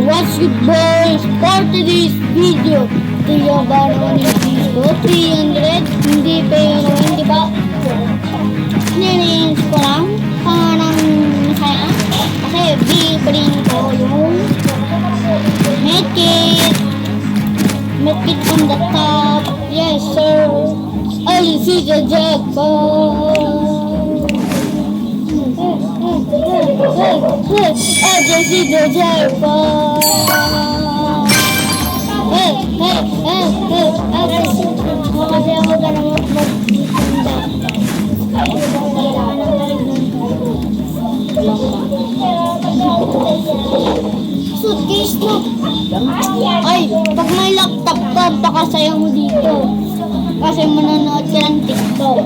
What's good boys? For today's video, ito yung ba naman yung disco 300, hindi pa yun, hindi ba? Nilinis ko lang, parang masaya. Kasi bibring ko yung medkit on the top. Yes sir, I see the jackpot. I just see the jackpot. Hey. Kasi ako ka naman mag-isanda. Suitcase mo. Ay, pag may laptop ka, baka sayo mo dito. Kasi manonood ka ng TikTok.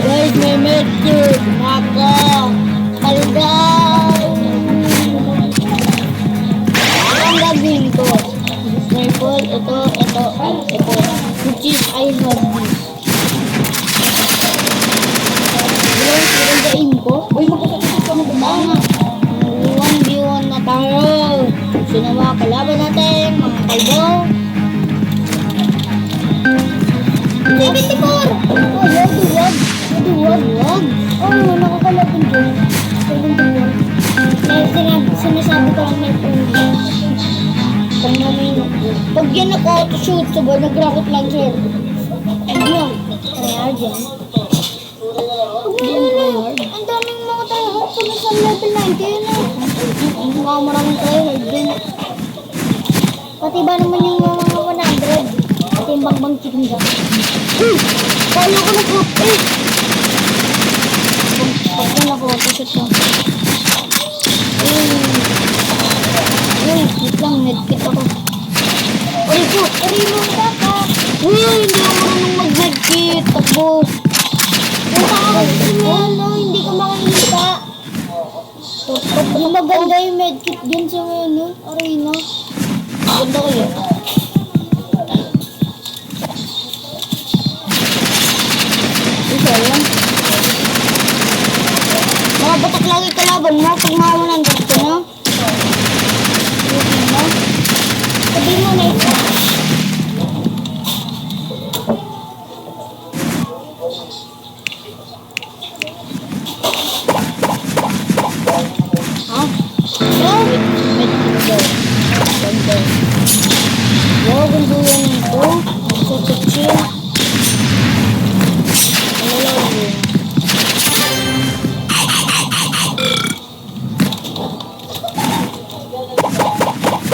Guys, may medkit. Naka. Palday. Ang gagawin ko. Rifle, ito. Which is I have this. Guys, maganda ko. Uy, magkakasakit ka mo kumama. 1v1 na tayo. Sino mga kalaban natin? Mga kalbo. 74! Oh, wag. Oh, nakakalapin dyan. 71. Sinasabi ko lang may pundi. Pag naminok ko. Pag yan nag-auto-shoot, sabay nag-rocket launcher. Ano? Tryhard yan. Ang daming mga tryhard. Pag nasa level 90 yun na. Mga maraming tryhard din. Pati ba naman yung mga 100? Pati yung bangbang chicken dyan. Kaya ko nag-update. Pag na nag-auto-shoot na. Wait lang, medkit ako. Aray mo ka ka. Uy, hindi ako marunong mag-medkit. Takbo. Hindi ka makikita. Yung maganda yung medkit din sa arena. Ganda ko yun. Isa lang. Mga batak lagi kalaban mo pag mawalan ka na. Sabi mo na ito. Ha? Ganda. Wow, ganda yan ito. So, chill. Ano lang yun?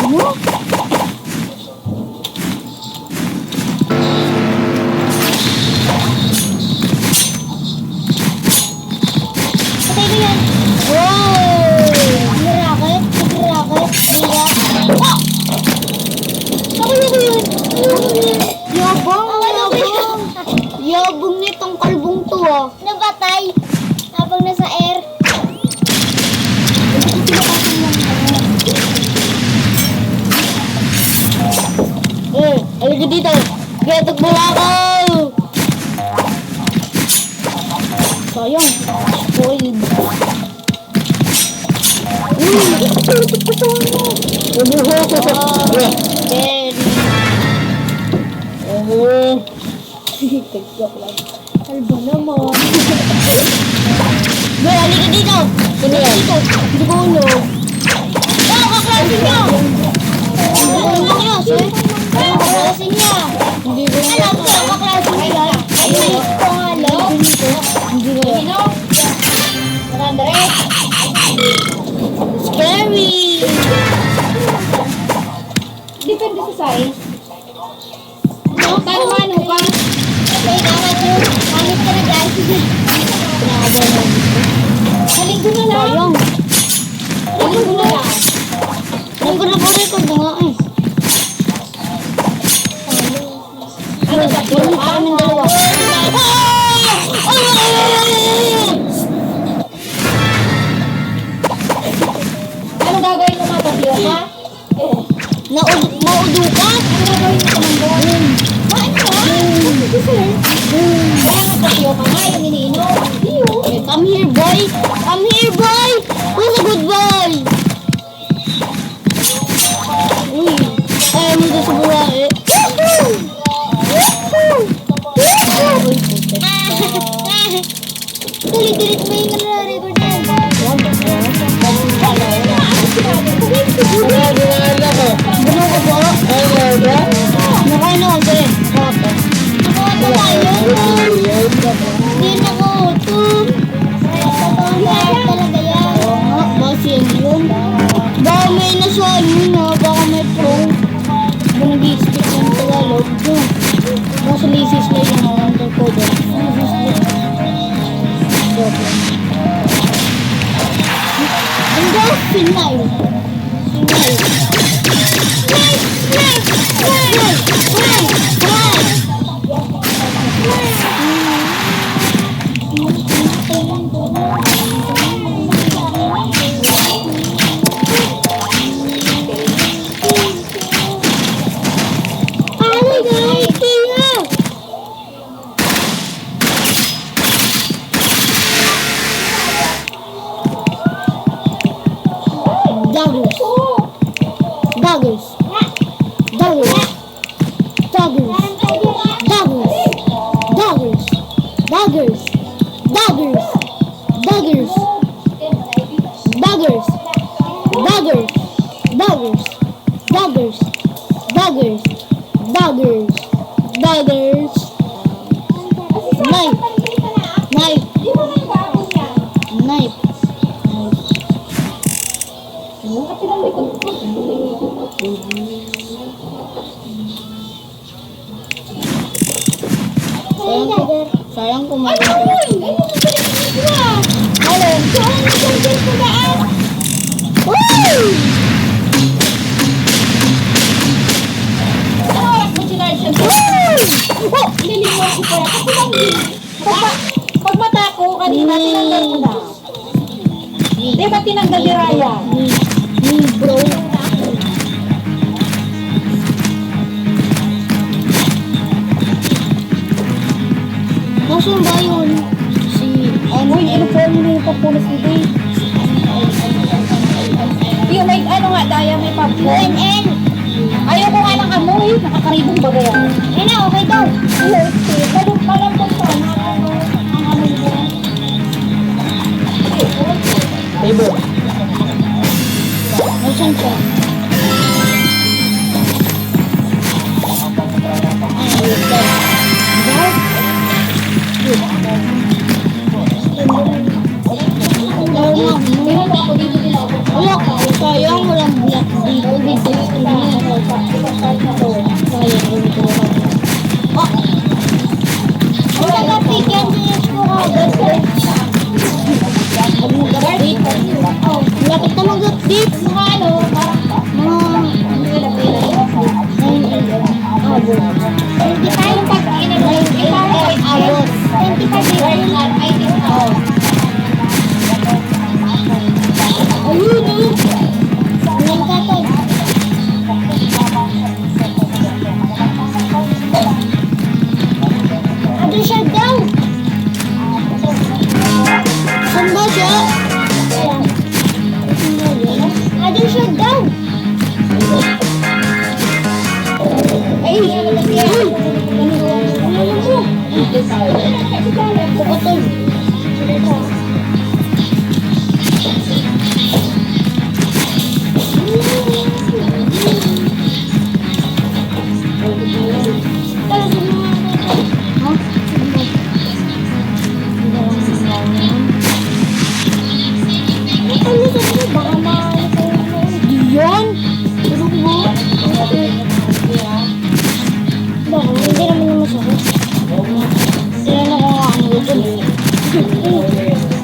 Ano? Patay ko yan. Wow! Rocket. Bigat. Oh! Ako yun. Yabong nitong kalbong to ah. Nabatay. Habang nasa air. Halika dito. Getok mo ako. Sayang. Spoiled. Tutok pa sa ano. Tigtok lang. Kalbo naman. Be, halika dito. Hindi ko ulog. Oh, kaklase niya. Kaklase niya. Hindi ko alam ko ang kaklase niya. Hindi ko alam. Hindi ko alam. Marandret. Scary. Depende sa size. Paano ka? Kaya dapat yun. Hanip ka na guys. Haling ko na lang. Nag-record na nga eh. Ano ba? Wala pa kaming dalawa. Ano gagawin mo matapio ka? Naudo ka? Ano gagawin mo sa mundo? Kain ka? Kaya matapio ka nga yung iniinom. Come here boy! Who's a good boy? i-delete mo yung nare-record na yan. Dinala ko. Buno ko po. Ano ba? Nakano kasi. Nakuha pa tayo. Hindi nakuha. Talaga yan. Oo nga, basin yun. Baka may nasuhan yun ha. Baka may pro. Baka nag-i-speak ng Tagalog. Baka lisis lang yung mga undercover. Ang gawin, Sinay. Daggers. Knife. Sayang kumain ko. Halo. Pag mata ko, kanina tinanggal ko na. Di ba tinanggal ni Raya? Bro. Nasaan ba yun? Si... Uy, uniform mo yung pagpulis nito eh. Yung may ano nga, Daya, may pagpulis. UNN. Ayaw ko nga ng amoy. Nakakaribong ba kaya? Yan na, okay daw. Kalong palambot pa. Ang amoy ko. Table. Nasaan siya? Wala ka, sayang walang black dito. Dito yung ang taga-pick yan sinis ko agad. Huwag mag-update. Lapit na mag-update. Mga ano, abot. 25 pag inagay. 25 abot. 25 yung item ko. Ayun eh. Walang katag. Ano siya daw? Saan ba siya? Ano siya daw? Ay, puputol.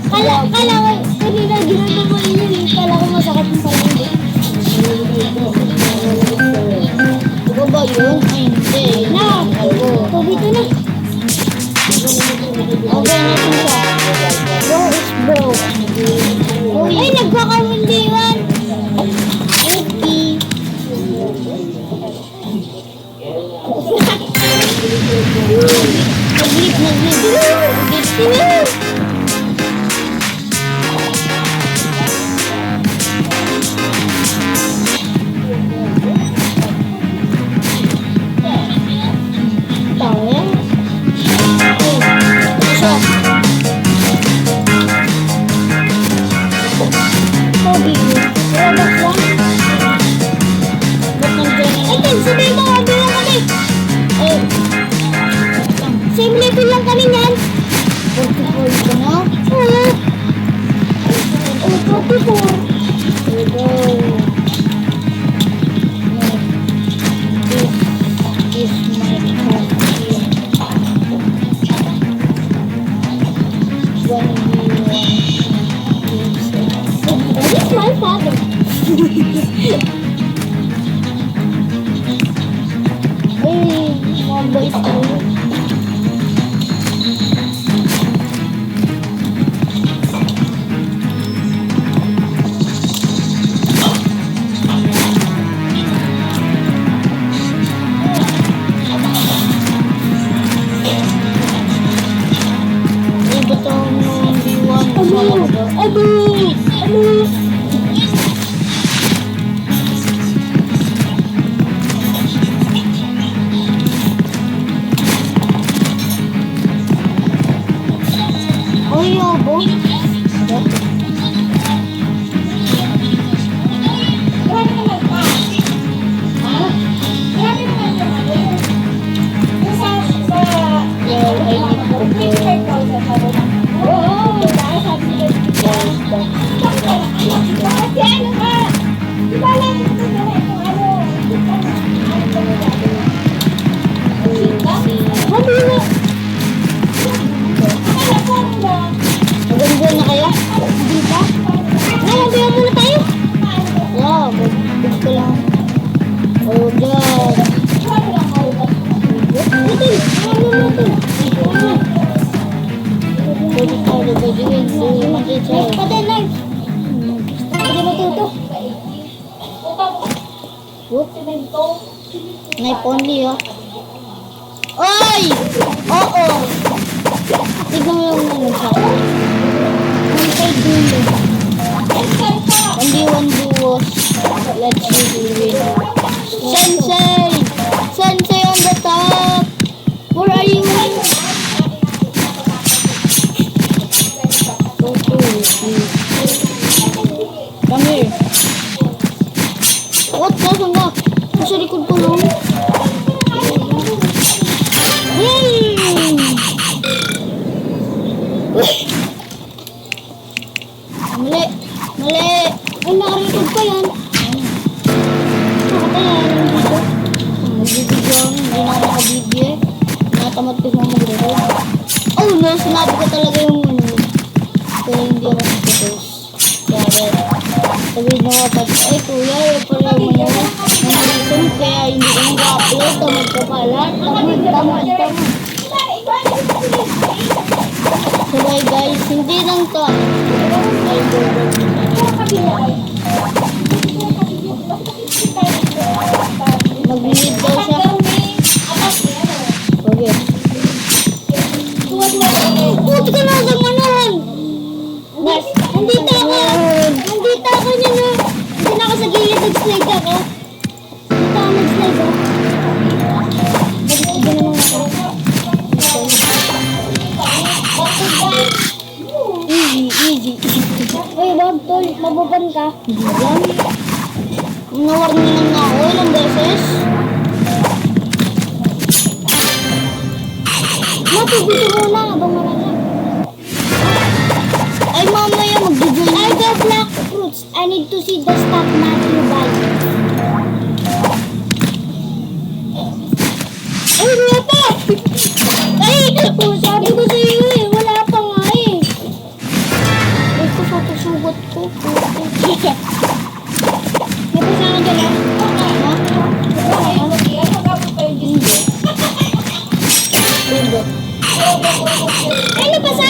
Kala ko, kanina ginanda mo yun eh. Kala ko masakit yung palindi. Diba ba yun? Ay, hindi. Na! Tubig ito na. Okay, natin siya. Bro is bro. Ay, nagkakamundiwan. Okay. Nag-leap. before. Here we go. This is my home. 1v1. That is my father. Hey, mga boys ko. Ay, abo. Grabe naman pa. Ha? Grabe naman yung ano yun. Yung sa Well, I need to go. 55,000 pa doon. Oo, dahil sabi nila, kasi ano ka? Di ba lang ito na itong ano? Ano ba nila? Sabi na. Akala ko ano ba? Maganda na kayo? Di ba? Nalabihan muna tayo. Yeah, mag-big ko lang. Oh, God. Grabe lang ako. Ito, ano natin? Pwede tayo, pwede yun. Pwede makita. Pwede, live. Pwede mo ito. Whoop. Knife only, oh. Ay! Oo! Tignan mo yung ano sa akin. One side dulo. Only one duos. Let's see who will win. Sensei! Sensei on the top! Where are you? Come here. What? Nasaan ka? Nasa likod ko lang. Mali! Mali! Ay, nakarecord pa yan. Nakata yan. Dito. Magbibigyo. Hindi na ako nakabigyo eh. Natamad ko siya mag-record. Oh no! Sinabi ko talaga yung ano. Kaya hindi ako nag-post. Kaya sabihin mo kapag, ay kuya, yung pala mo yun. Nang-reason kaya hindi ko nag-upload. Tamad ka pala. Tamad. So bye guys, hindi lang to. Ay, mag-lead daw siya. Okay. Puti ka na sa manon! Nandito ako! Nandito ako niya na! Hindi na ako sa gilid, nag-slide ako. Dito ako nag-slide ako. Nag-slide naman ako. Easy. Uy, wag tol, mababan ka. Hindi yan. Nawarningan na ako ilang beses. Matubito muna habang marami. Ay, mamaya mag-join. I got black fruits. I need to see the stock Matthew buy. Ay, wala pa! Ay, sabi ko sa iyo eh. Wala pa nga eh. Ay, susugot ko. May pasama ka lang? Ha? Hindi. Hindi. Ay, napasa?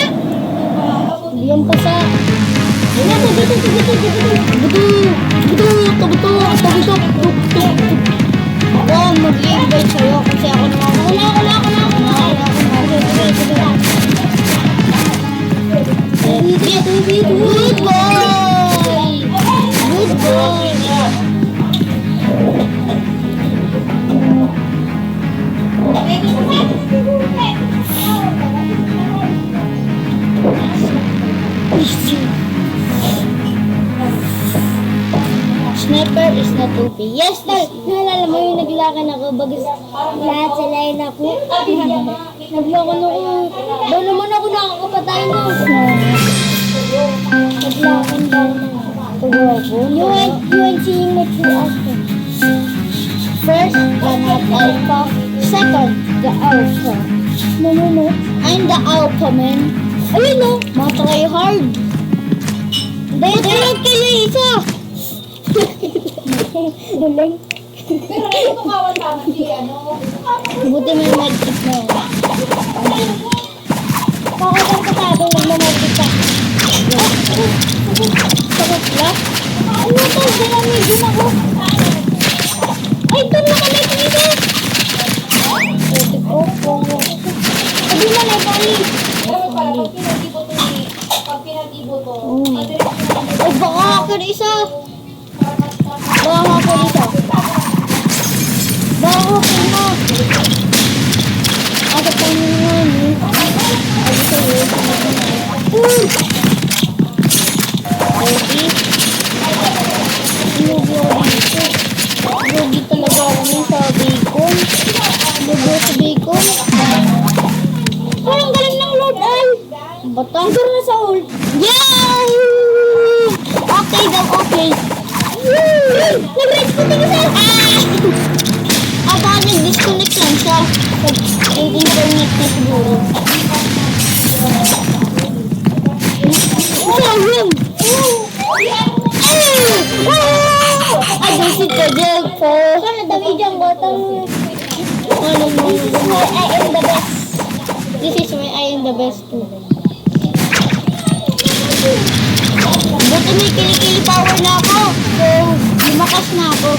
Hindi yan pasa. Ay, nasa dito. Ako, mag-i-invite sa'yo kasi ako naman. Wala. Good boy. Sniper is not OP. Yes, naalala mo yung naglakan ako bagus lahat sila ay naku. Naglakan ako. Doon naman ako nakakapatay mo. Naglakan daw na. UNC makes the alpha. First, the not alpha. Second, the alpha. No. I'm the alpha, man. Ayun no, matry hard. Tulad kayo isa. Duling. Pero ito kawan tama si ano. Buti may medkit na yun. Pakatang kasabong nagmamedkit ka. Sakot lang? Ano to? Dinamigin ako. Ay, ito na kami dito. Ito ko. Sabi na na, Bali. Pero pala pag pinag-ibo to, Ay, baka hacker isa. Baka hacker isa. Baka hacker na. Ako pa naman. Ay, ito yun. Lugi ako dito. Lugi talaga ako sa bacon. Lugi sa bacon. Parang galing ng Lord Al. Bata? Siguro na sa ult. Yay! Okay daw, okay. Nag-rage ko tingin sa... Baka nag-disconnect lang siya. Yung internet na siguro. Wala yun! Adusit ka dyan po. Kala dami dyan ko. Ano mo? I am the best. This is why I am the best too. Buti may kilikili power na ako. So, lumakas na ako.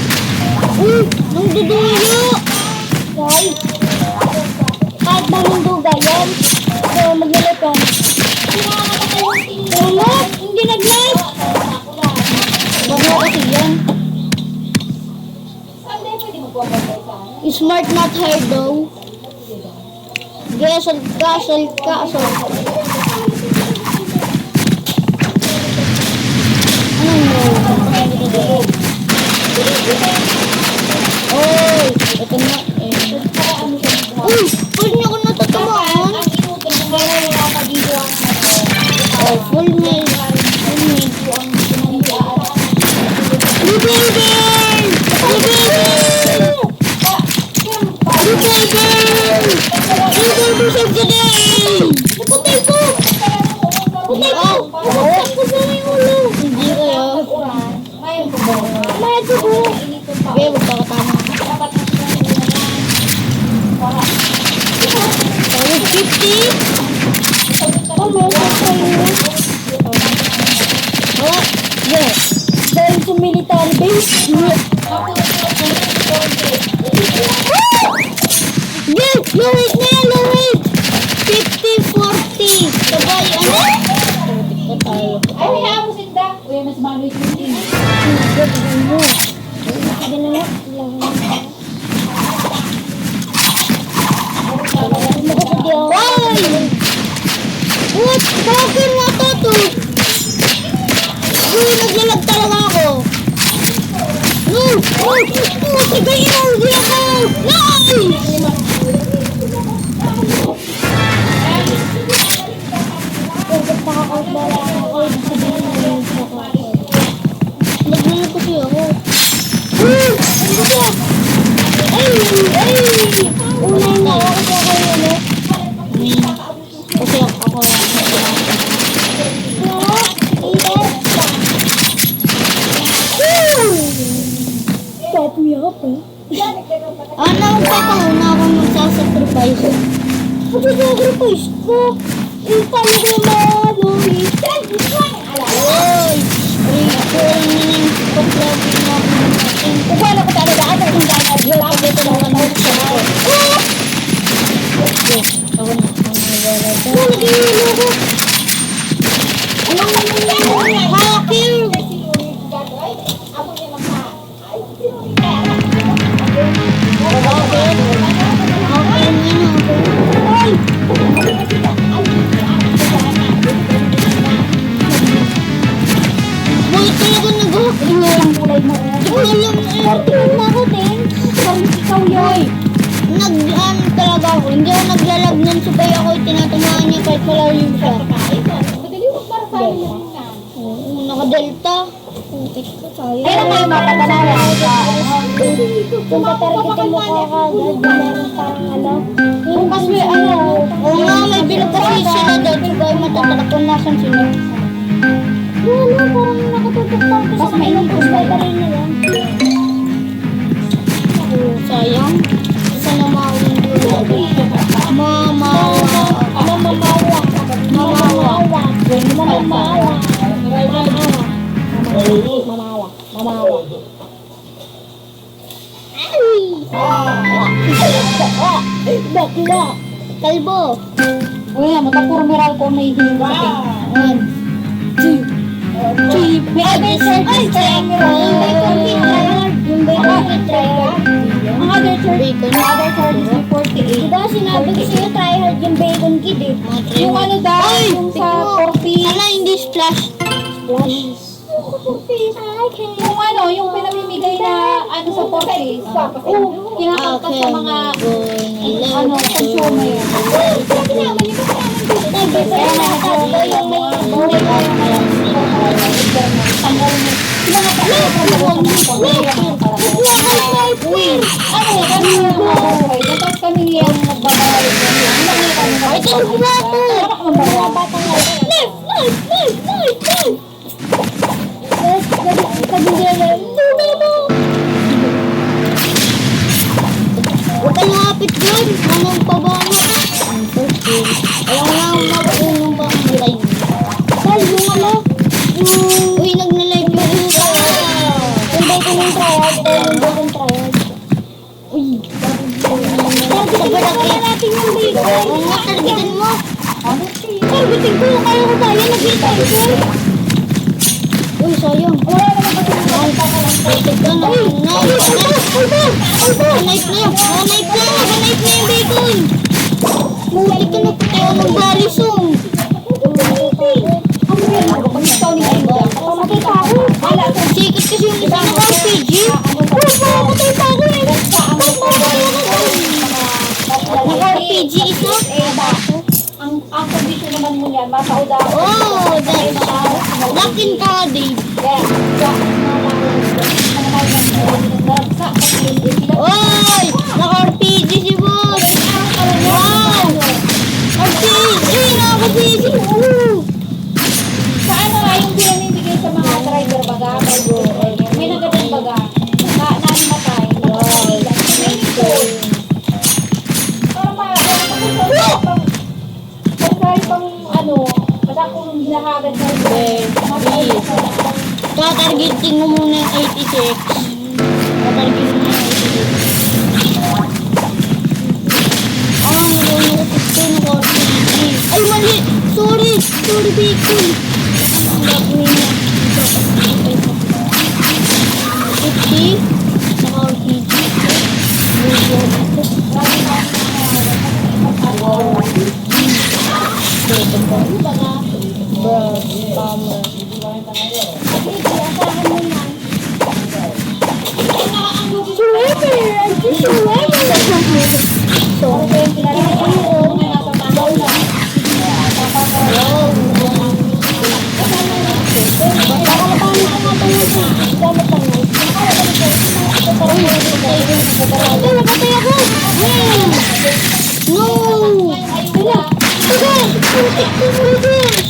Nung duduyo! Ay! Kahit ba nung duga yan? So, maglalapan. Tulog! Hindi nag-live! Bago kasi yan. Sunday pwede magpapagay sa ano. Smart not hard daw. Gasol. Ano mo? Oy! Ito na eh. Uy! Pwede niyo ako natatamaan. Oh, full meal. Busog ka din! Putay ko! Putay ko! Putay ko sa yung ulo! Hindi kaya. Ngayon ko ba? Mahal ko po. Okay, magpakatama. Dapat na sila na yan. Para. Tawag 50? Oh, meron kayo. Oh, yes. Dahil sa military base. Yes! Low-rate na yan! Low-rate! 50-40. Sabay, ano? Putik na tayo. Ay, may amo sinda. Uy, mas manoy ko din. Ano? Sige na lang. Ay! What? Bakit mo ito to? Uy, naglalag talaga ako. No! Oh! Matigay energy ako! No! Naglalag kasi ako. Ano ba? Ay! Unay na ako kasi ako yun eh. Kasi ako Papuya pa. Ano magpapahuna akong magsasacrifice? Magsasacrifice ko? Paano ko maluwi? Uy! Recall na ng pag-lobby na ako natin. Paano ko talaga ata kung gano'n nag-vlog dito ng ano sa ako? Okay. Ako na. Ano nag-iilo ko? Hacker! Talaga ako. Hindi ako naglalag nun. Sabay ako tinatamaan niya kahit malalim siya. Madali mo para sa amin lang yan. Oo, naka-delta. Lapit ko tayo. Kailan kayo mapatanayan? Kung tatargetin mo ka kagad, meron parang ano. Yung kasi ano, Oo nga, may bilog kasi sila daw. Diba, matatalak kung nasan sila. Wala, parang nakatutok pa. Mas mainit ko Basta rin na lang. Sayang. Isa na mawin doon. Mamawa. Mamawa. Mamawa. Mamawa. Mamawa. Mamawa. Bakla. Kalbo. uy, matapurmiral ko may hiling sa pink. Ayan. Cheap. May other charges sa Yung bacon tryhard. Yung bacon tryhard. Ang other charges, Bacon. ang other charges ay 48. Diba sinabi ko sa'yo tryhard yung bacon kid eh. Yung ano daw, yung sa 4 piece. Sana hindi splash. Splash. Yung ano, yung pinamimigay na ano sa 4 piece. Kinakanta sa mga ano, consumer. Tapos kami niyang nagbabayad. Ay, tagwa ko! Mga batang life! Huwag kang lapit dyan! Anong pabango? Ayaw nga mag-unong pa ang live. Sal, yung ano? Uy, nag-live yung yung trial. Yung bacon yung trial. Yung bacon trial. Uy. Targetin natin yung bacon. Oo nga, targetin mo. Targetin ko. Kaya ko tayo. Nag-hit ko. Uy, sayang. Wala naman kasi targetin ka na. Knife na yun. Knife na yung bacon. Mulit ka na tayo ng balisong. Sikit kasi yung isa na RPG. Patay pa ako eh. Naka-RPG isa? Ang condition naman mo yan, masauda ako. Oh, that's lakin ka, Dave. Oy! Naka-RPG si boss. Wow! RPG! Naka-RPG! Sa ano nga yung pinamimigay sa mga driver baga, may nagandang baga, namatay, may nipon. Para pang ano, basta kung hinahagad na rin. Tatargetin mo muna yung 86. Tatargetin mo yung 86. Ah, nilunukot ko yung RPG. Ay, mali! Sorry! Sorry, bacon! Ang gagawin niya. 50. Naka-RPG. Bacon ba? Bro, spammer.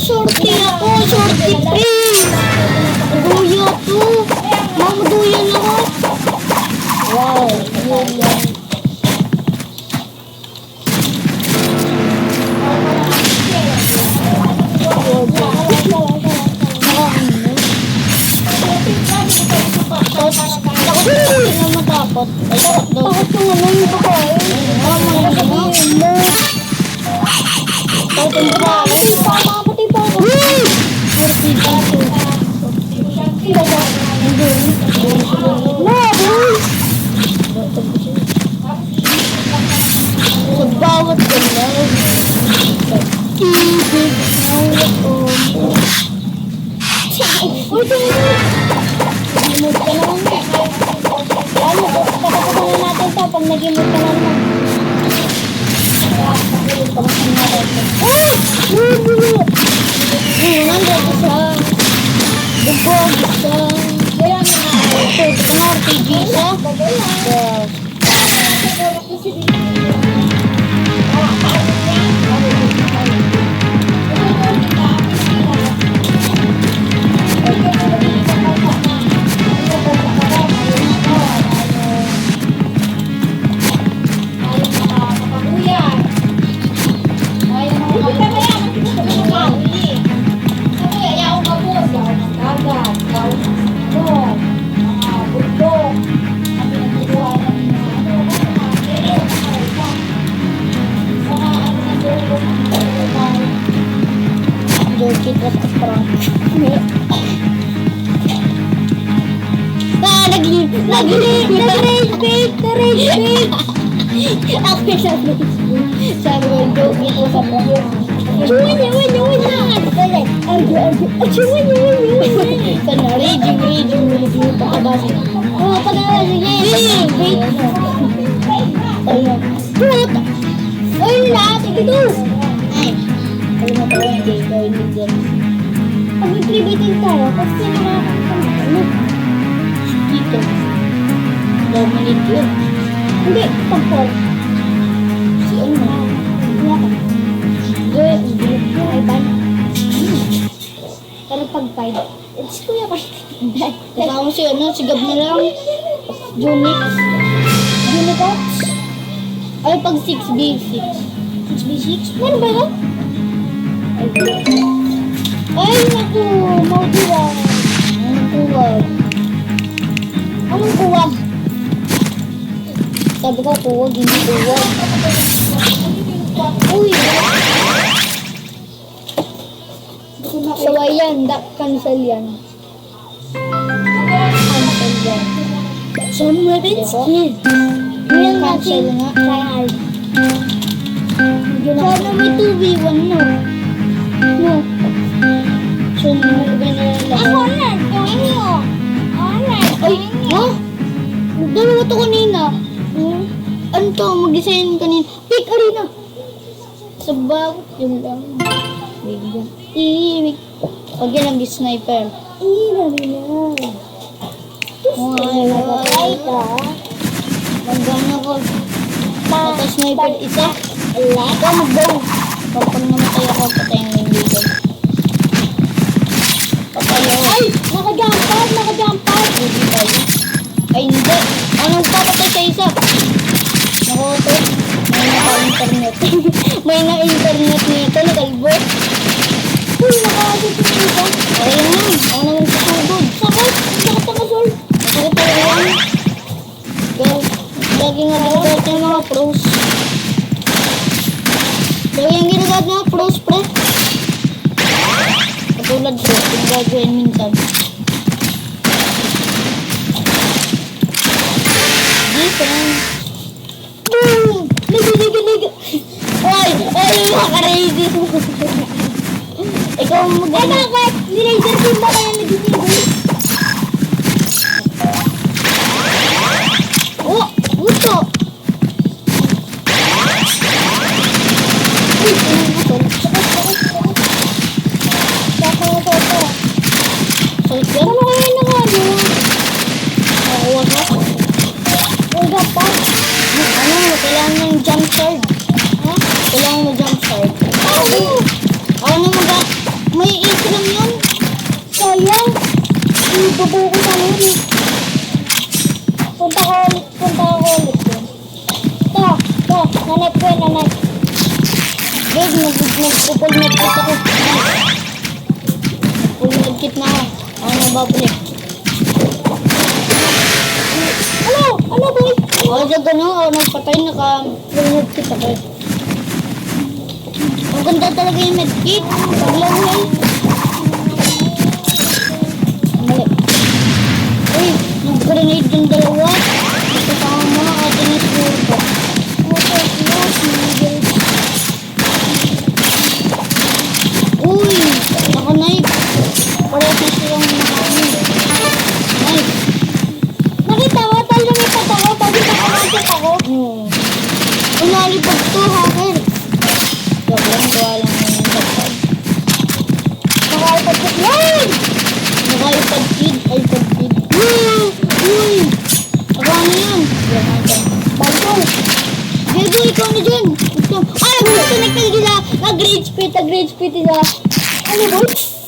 Shorty ako, shorty free. Duya to. Mama, duya na ako. Wow, yun lang. Takot daw. Takot yung ano yung pakain. Mga sabihin mo. Takot yung pakain. Patay pa ako. Shorty dito. Sa bawat galaw. Ibig ang lakom. Uy, tingin! Nag-emote ka naman. Ano, katapusan na natin ito pag nag-emote ka naman. Ay! Bubulo! 100 isa. Bubog isa. Nag-rage bait. Ako sabi ko, joke ito sa pagyo. Wanya. Sana, raging. Pakabasa. Oo, pakabasa. Sige, bait. Puta. Ay, lahat. Ito. Ay. Kalimutan ko hindi ikaw hindi dyan. Pag mag-tribating tayo, kasi nakakakanta. Dito. Dominic yun. Hindi, pag-port. Si ano? Ay, ban. Pero pag-5, it's kuya ka. Kasama si ano, sigab na lang. Junix. Junix? Ay, pag 6B6. 6B6? Meron ba yun? Ay, naku, mautuwag. Anong kuwag? Sabi ko, kuwag, hindi kuwag. Uy! Saway yan, cancel yan. Cancel yan. Saan mo natin skin? Yun cancel nga. Try hard. Sana may 2v1 no? No. So, nilagay na lang lahat. Ako na, gawin nyo. Ay, ha? Dalawa to kanina. Ano to? Mag-design kanina. Pick arena. Sa bawat yun lang. Bigyan. Pag yan nag-sniper. Ay, Magana ko. Sniper isa. Ikaw mag-bow. Kapag namatay ako, patayin mo yung dito. Patay ako. Ay! Naka-jump pad! Hindi tayo. Ay, hindi. Anong papatay sa isa? Nakoto. May naka-internet. May na-internet nito. Nakalbot. Uy, naka-adit nito. Ayun na. Ako naman sa tubod. Sakit! Sakit ang asol. Sakit talaga yan. Go. Lagi nga ginagamit ng mga pros. Lagi ang ginagamit ng mga pros, pre. Katulad ko, kung gagawin minsan. Defense. Boom! Liga. Ay, maka-crazy. Ikaw ang mag-ano. Eh, bakit? Nilaser team ba kaya nag-inigay? Oh! Buto! Uy! Sakit yan? Ano kaya na nga ano? Nakuha ka? Huwag pa? Ano? Kailangan ng jump start. Ha? Kailangan mo jump start. Ano mo may easy lang yun. Sayang. Ibubuo ko sana yun eh. Punta ko ulit yun. Ito. Nanay ko yun, nanay. Babe, nag-full medkit ako. Full medkit na ako. Ako na babalik. Ano boy? Ako sa gano'n, ako nagpatay, naka-full medkit ako. Ang ganda talaga yung medkit. Paglawin. Mali. Uy, nag-grenade yung dalawa. Kasama at inisuro ko. Uy, naka-knife. Parehas na silang nakakamit. Knife. Nakita mo, tal lumipat ako. Pag nakakamit ako. Unalipag to, hacker. Gawa lang yung laptop. Naka-iPad kid yan! Naka-iPad kid. Uy! Ano yan? Bagay. Gego, ikaw na dyan. Ay, disconnect na sila. Nag-rage quit sila. Ano ba?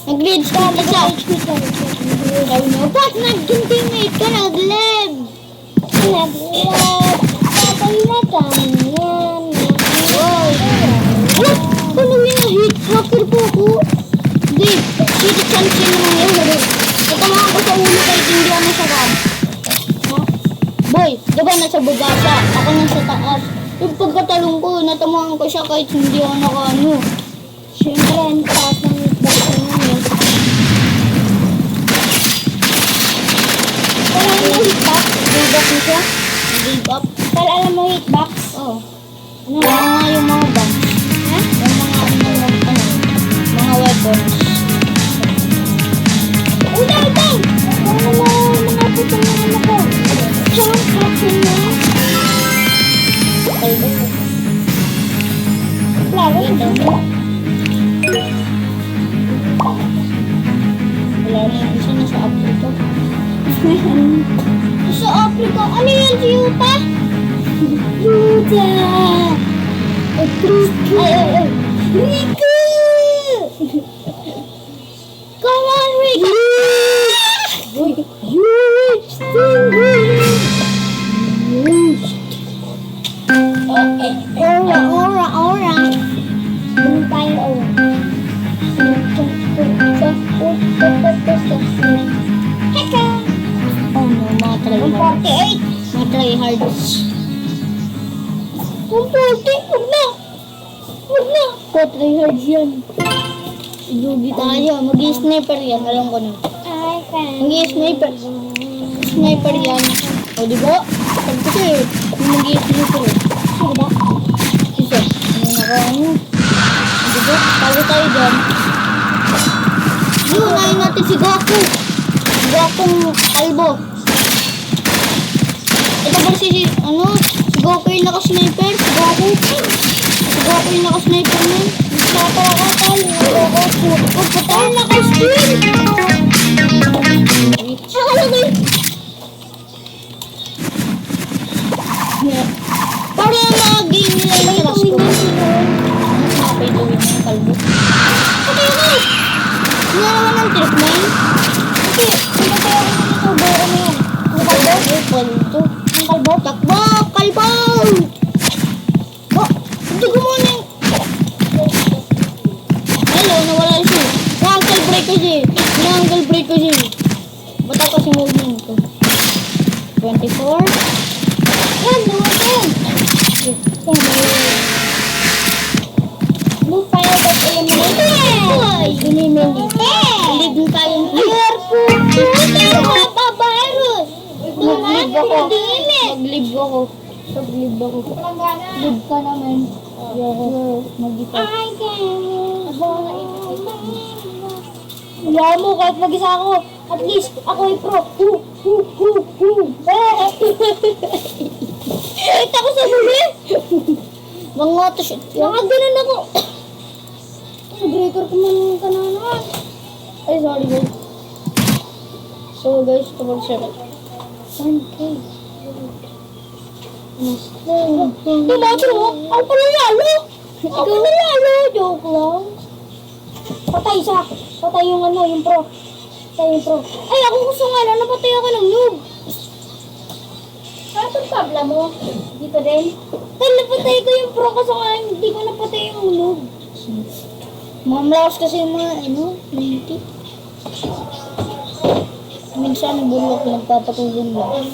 Nag-rage quit na siya. Ba't nag-teammate ka? Nag-lab. Patay na kami yan. What? Paano hit? Hacker po ako. Hindi. Hit chance yun naman yun. Natamaan ko sa ulo kahit hindi ako masarap. Boy, diba nasa bugasa? Ako nasa taas. Yung pagkatalong ko, natamaan ko siya kahit hindi ako nakaano. Siyempre, ang taas ng hitbox ko nun eh. Parang siya? Nag-give up? Tal, alam mo hitbox? Oo. Ano? Yung mga bombs. Ha? Yung mga weapons. Utang! Ano mga putang na ano ko? Jump action na. Kalbo. Klaro. Wala na yung isa na sa Africa. Sa Africa? Ano yan si Yuta? Yuta! Ay. Riku! Come on, Riku! You reached the Aura. Ganun tayo, aura. Heka! Oh no, mga try hard. 148! Mga try hard. 140! Huwag na! Try hard yan. Ilugi tayo. Mag-i-sniper yan. Alam ko na. Mag-i-sniper. Sniper yan. O, di ba? Sabi ko sa'yo. Mag-i-sniper. Sige ba? Isa. Ano na ko? Di ba? Tago tayo dyan. Unahin natin si Goku. Gokong kalbo. Ito ba si Goku yung naka-sniper? Si Goku yung naka-sniper nun. Nakapakakal. Patay naka-screen. Akala ko yun. Para mag-game nila yung Rasco. Nakapay gawin yung kalbo. Patay ako. Hindi naman ng trip na yun. Kasi, pinatay ako ng YouTuber. Ano yan? Ang kalbo? Ang kalbo? Takbo! Kalbo! Hindi ko muna yung... Hello, nawala siya. Na-ankle break kasi. Ba't ako si movement ko? 24? Yan, naman. Blue fire that eliminated. Eliminated. Believe mo tayo. Airport. Ito mga pa-virus. Mag-live ako. Mag-live ako. Live ka naman. Mag-ipag. Wala mo kahit mag-isa ako. At least ako ay pro. Kahit ako sa huli. Mga to-shoot. Mga ganun ako. Nag-record ko man ka na naman. Ay, sorry guys. So guys, tawag siya. 1K. Tumatro mo? Ako pa nanalo. Ako nanalo. Joke lang. Patay siya. Patay yung yung pro. Ay, ako gusto nga na. Napatay ako ng noob. Ano itong tabla mo? Dito din? Dahil napatay ko yung pro kasi nga hindi ko napatay yung noob. Mamlakas kasi yung mga minti. Minsan bulok nagpapatulong lang.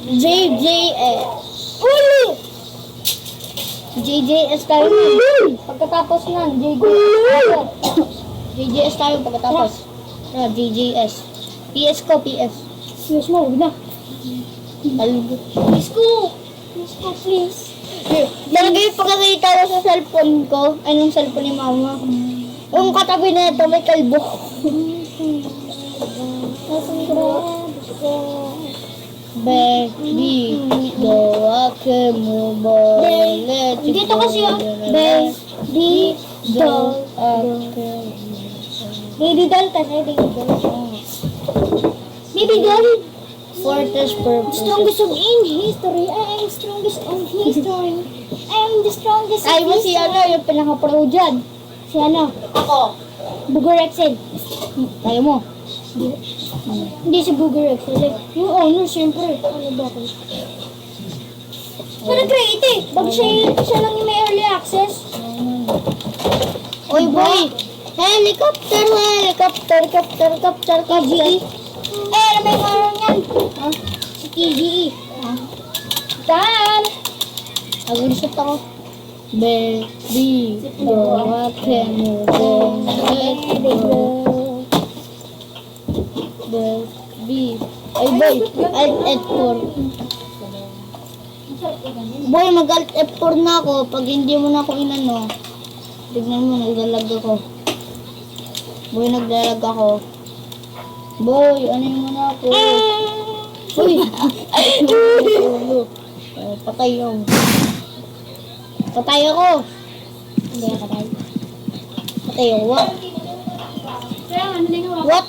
JJS. Uli! JJS tayo nun. Pagkatapos nun, JJS tayo pagkatapos. JJS. PS ko, PS. PS mo, huwag na. PS ko, please. Talaga yung pagkakita ko sa cellphone ko, ay nung cellphone ni mama. Yung katabi na ito, may kalbo. Baby, go ake mo bolet. Dito kasi yung baby doll ake. Baby doll kasi, baby doll. Baby doll. Fortress purpose. Strongest in history. I am strongest in history. I am the strongest in history. Ay mo si yung pinaka-pro dyan. Si Ako. Booger Excel. Tayo mo. Hindi si Booger Excel. Yung owner, siyempre. Ano ba ako? Siya nag-create eh. Bag siya lang yung may early access. Oy boy. Helicopter. KGE. Ano may meron yan? Si KGE. Dan! Agulisot ako. Baby, what can you do? Baby, Ay, boy. Alt F4. Boy, mag-alt F4 na ako. Pag hindi mo na ako inano, tignan mo, naglalag ako. Boy, naglalag ako. Boy, ano mo na ako? Uy! Patay yun. Patay ako. Hindi ka patay. Patay ako. What? What?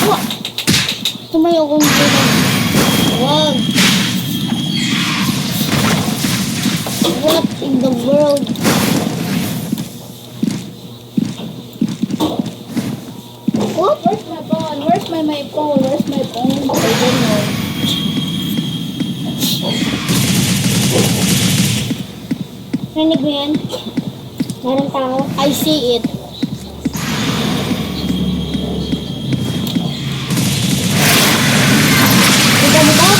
What? Tumayo kong sila. Wag. What in the world? What? Where's my phone? Where's my phone? Where's my phone? I don't know. Rinig mo yan? Meron tao? I see it. Kita mo ba?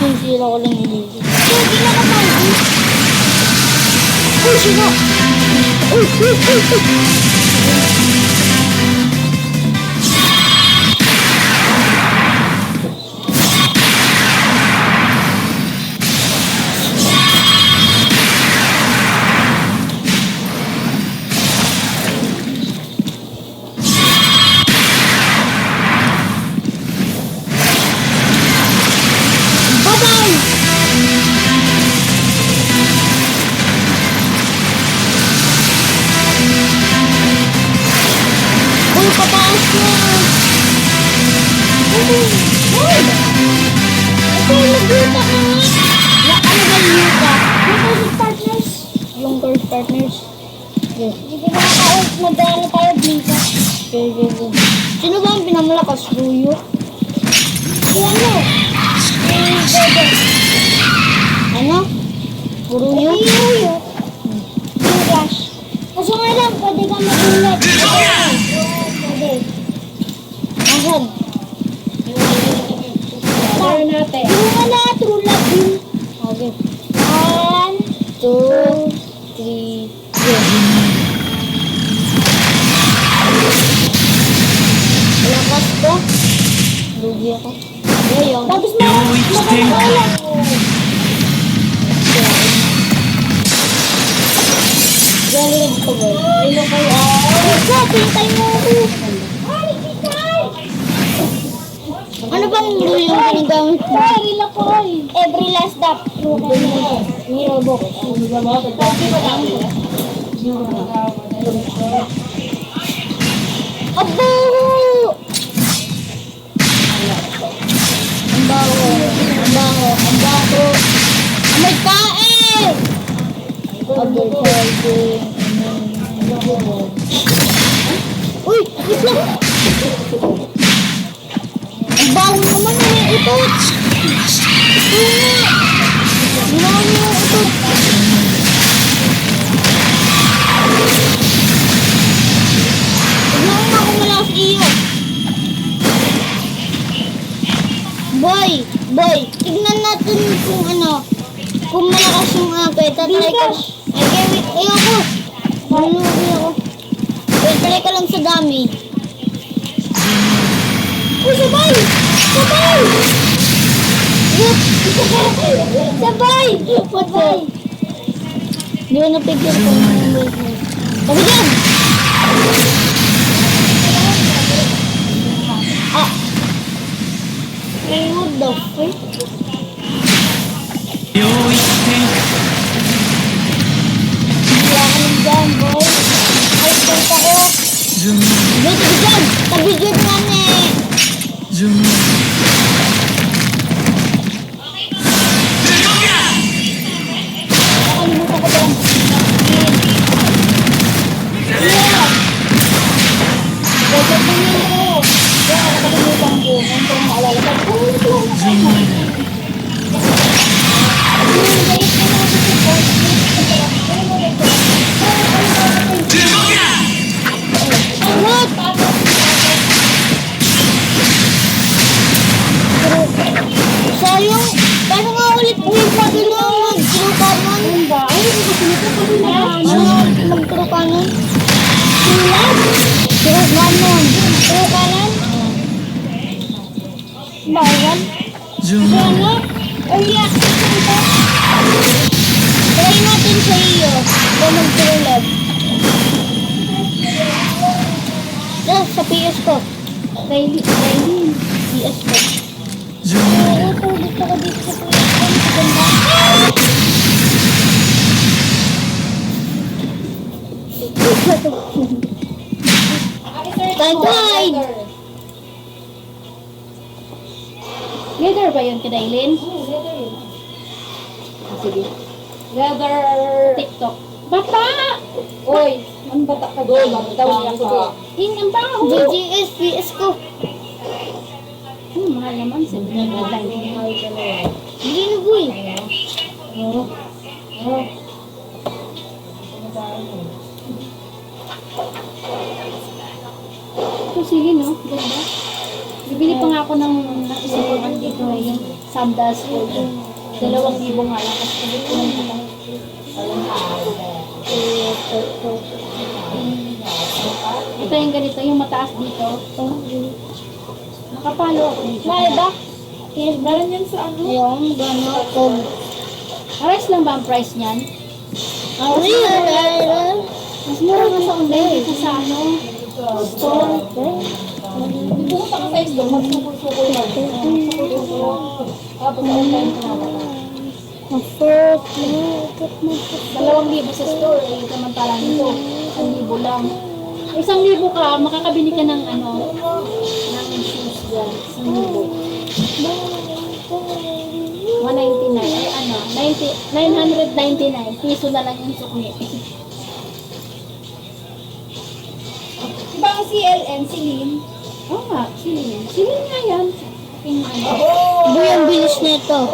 Sisira ko lang yung video. Hindi na kapal. Uy, sino? Uy, uy, uy, uy. Uy, pataas na! Uy! Uy, nag-yuta ka nga! Ano ba yung yuta? Yung first partners. Yung first partners? Yes. Hindi ba naka-out? Magdala tayo dito. Okay. Sino ba ang pinamalakas? Ruyo? Ano? Ano? Ruyo? Ruyo. Yung Rush. Kaso nga lang, pwede ka mag-ulat. Pwede. Asan? Tara natin. Yung wala, true love yun. Okay. 1, 2, 3, go. Lakas ko. Lugi ako. Ngayon. Tapos makakala. Galing ko ba? Ano kayo? Ika, pintay mo ako. Ano bang rule yung ginagamit mo? Reel ako eh. Every last stop. Hero box. Abo! Ang baho. Ang baho. Ang baho. May kain! Advertising. Uy! Wait lang! Ang baho naman eh! Itot! Ito nga! Ginawa niyo yung itot! Tignan mo ako malakas iyo! Boy! Boy! Tignan natin kung ano, kung malakas yung ape. Tatry ka. Ayoko! Malugi ako. Wait, try ka lang sa dami. Uy, sabay! Sabay! Sabay! Sabay! Hindi ko napigil ko. Sabi dyan! Ah! Hey, what the frick? Wala ka nang dyan, boy. Ay, thank ako. Wait, sabi dyan! Sabi dyan nga eh! Nakalimutan ko dyan. Yeah! Gagawin mo yun ko. Yeah, nakalimutan ko. Ngayon ko maalala. Pag-ulit ko na kayo. What? Sayang, paano nga ulit may sabi na mag-group kanan. Sulat. True kanan. True kanan. Bawal. Sana. Ay, yak. Try natin sa iyo. Kung mag-true sa PS ko. Kylie. PS ko. Ito, gusto ko dito sa PS ko. Ganda. Tagay! Leather ba yun, Kadailin? Sige. Leather TikTok. Bata! Oy, ang bata ka doon. Daw niya ko. Ang baho. GGS, PS ko. Mahal naman. 799. Hindi na boy. Ito sige, no? Ganda. Bibili pa nga ako ng isa ko dito yung sandals ko. 2,000 nga lang. Kasi bibili ko lang ito. Ito yung ganito, yung mataas dito. Nakapalo ako dito. Ba? Yes, meron yan sa ano? Yung gano'n ko. Pares lang ba ang price niyan? Mas mura nga sa online dito sa ano? Store. Pumunta ka sa store, magsukol-sukol lang. Tapos online ka na. First, 2,000 sa store, eh, samantalang ito, 1,000 lang. 1,000 ka, makakabili ka ng ano, ng shoes dyan, 1,000. 199, ay ano, 999, piso na lang yung sukli. Diba ang CLN, si Lynn? Oo nga, silin. Silin nga yan. Yung ano. Boy, ang bilis nito.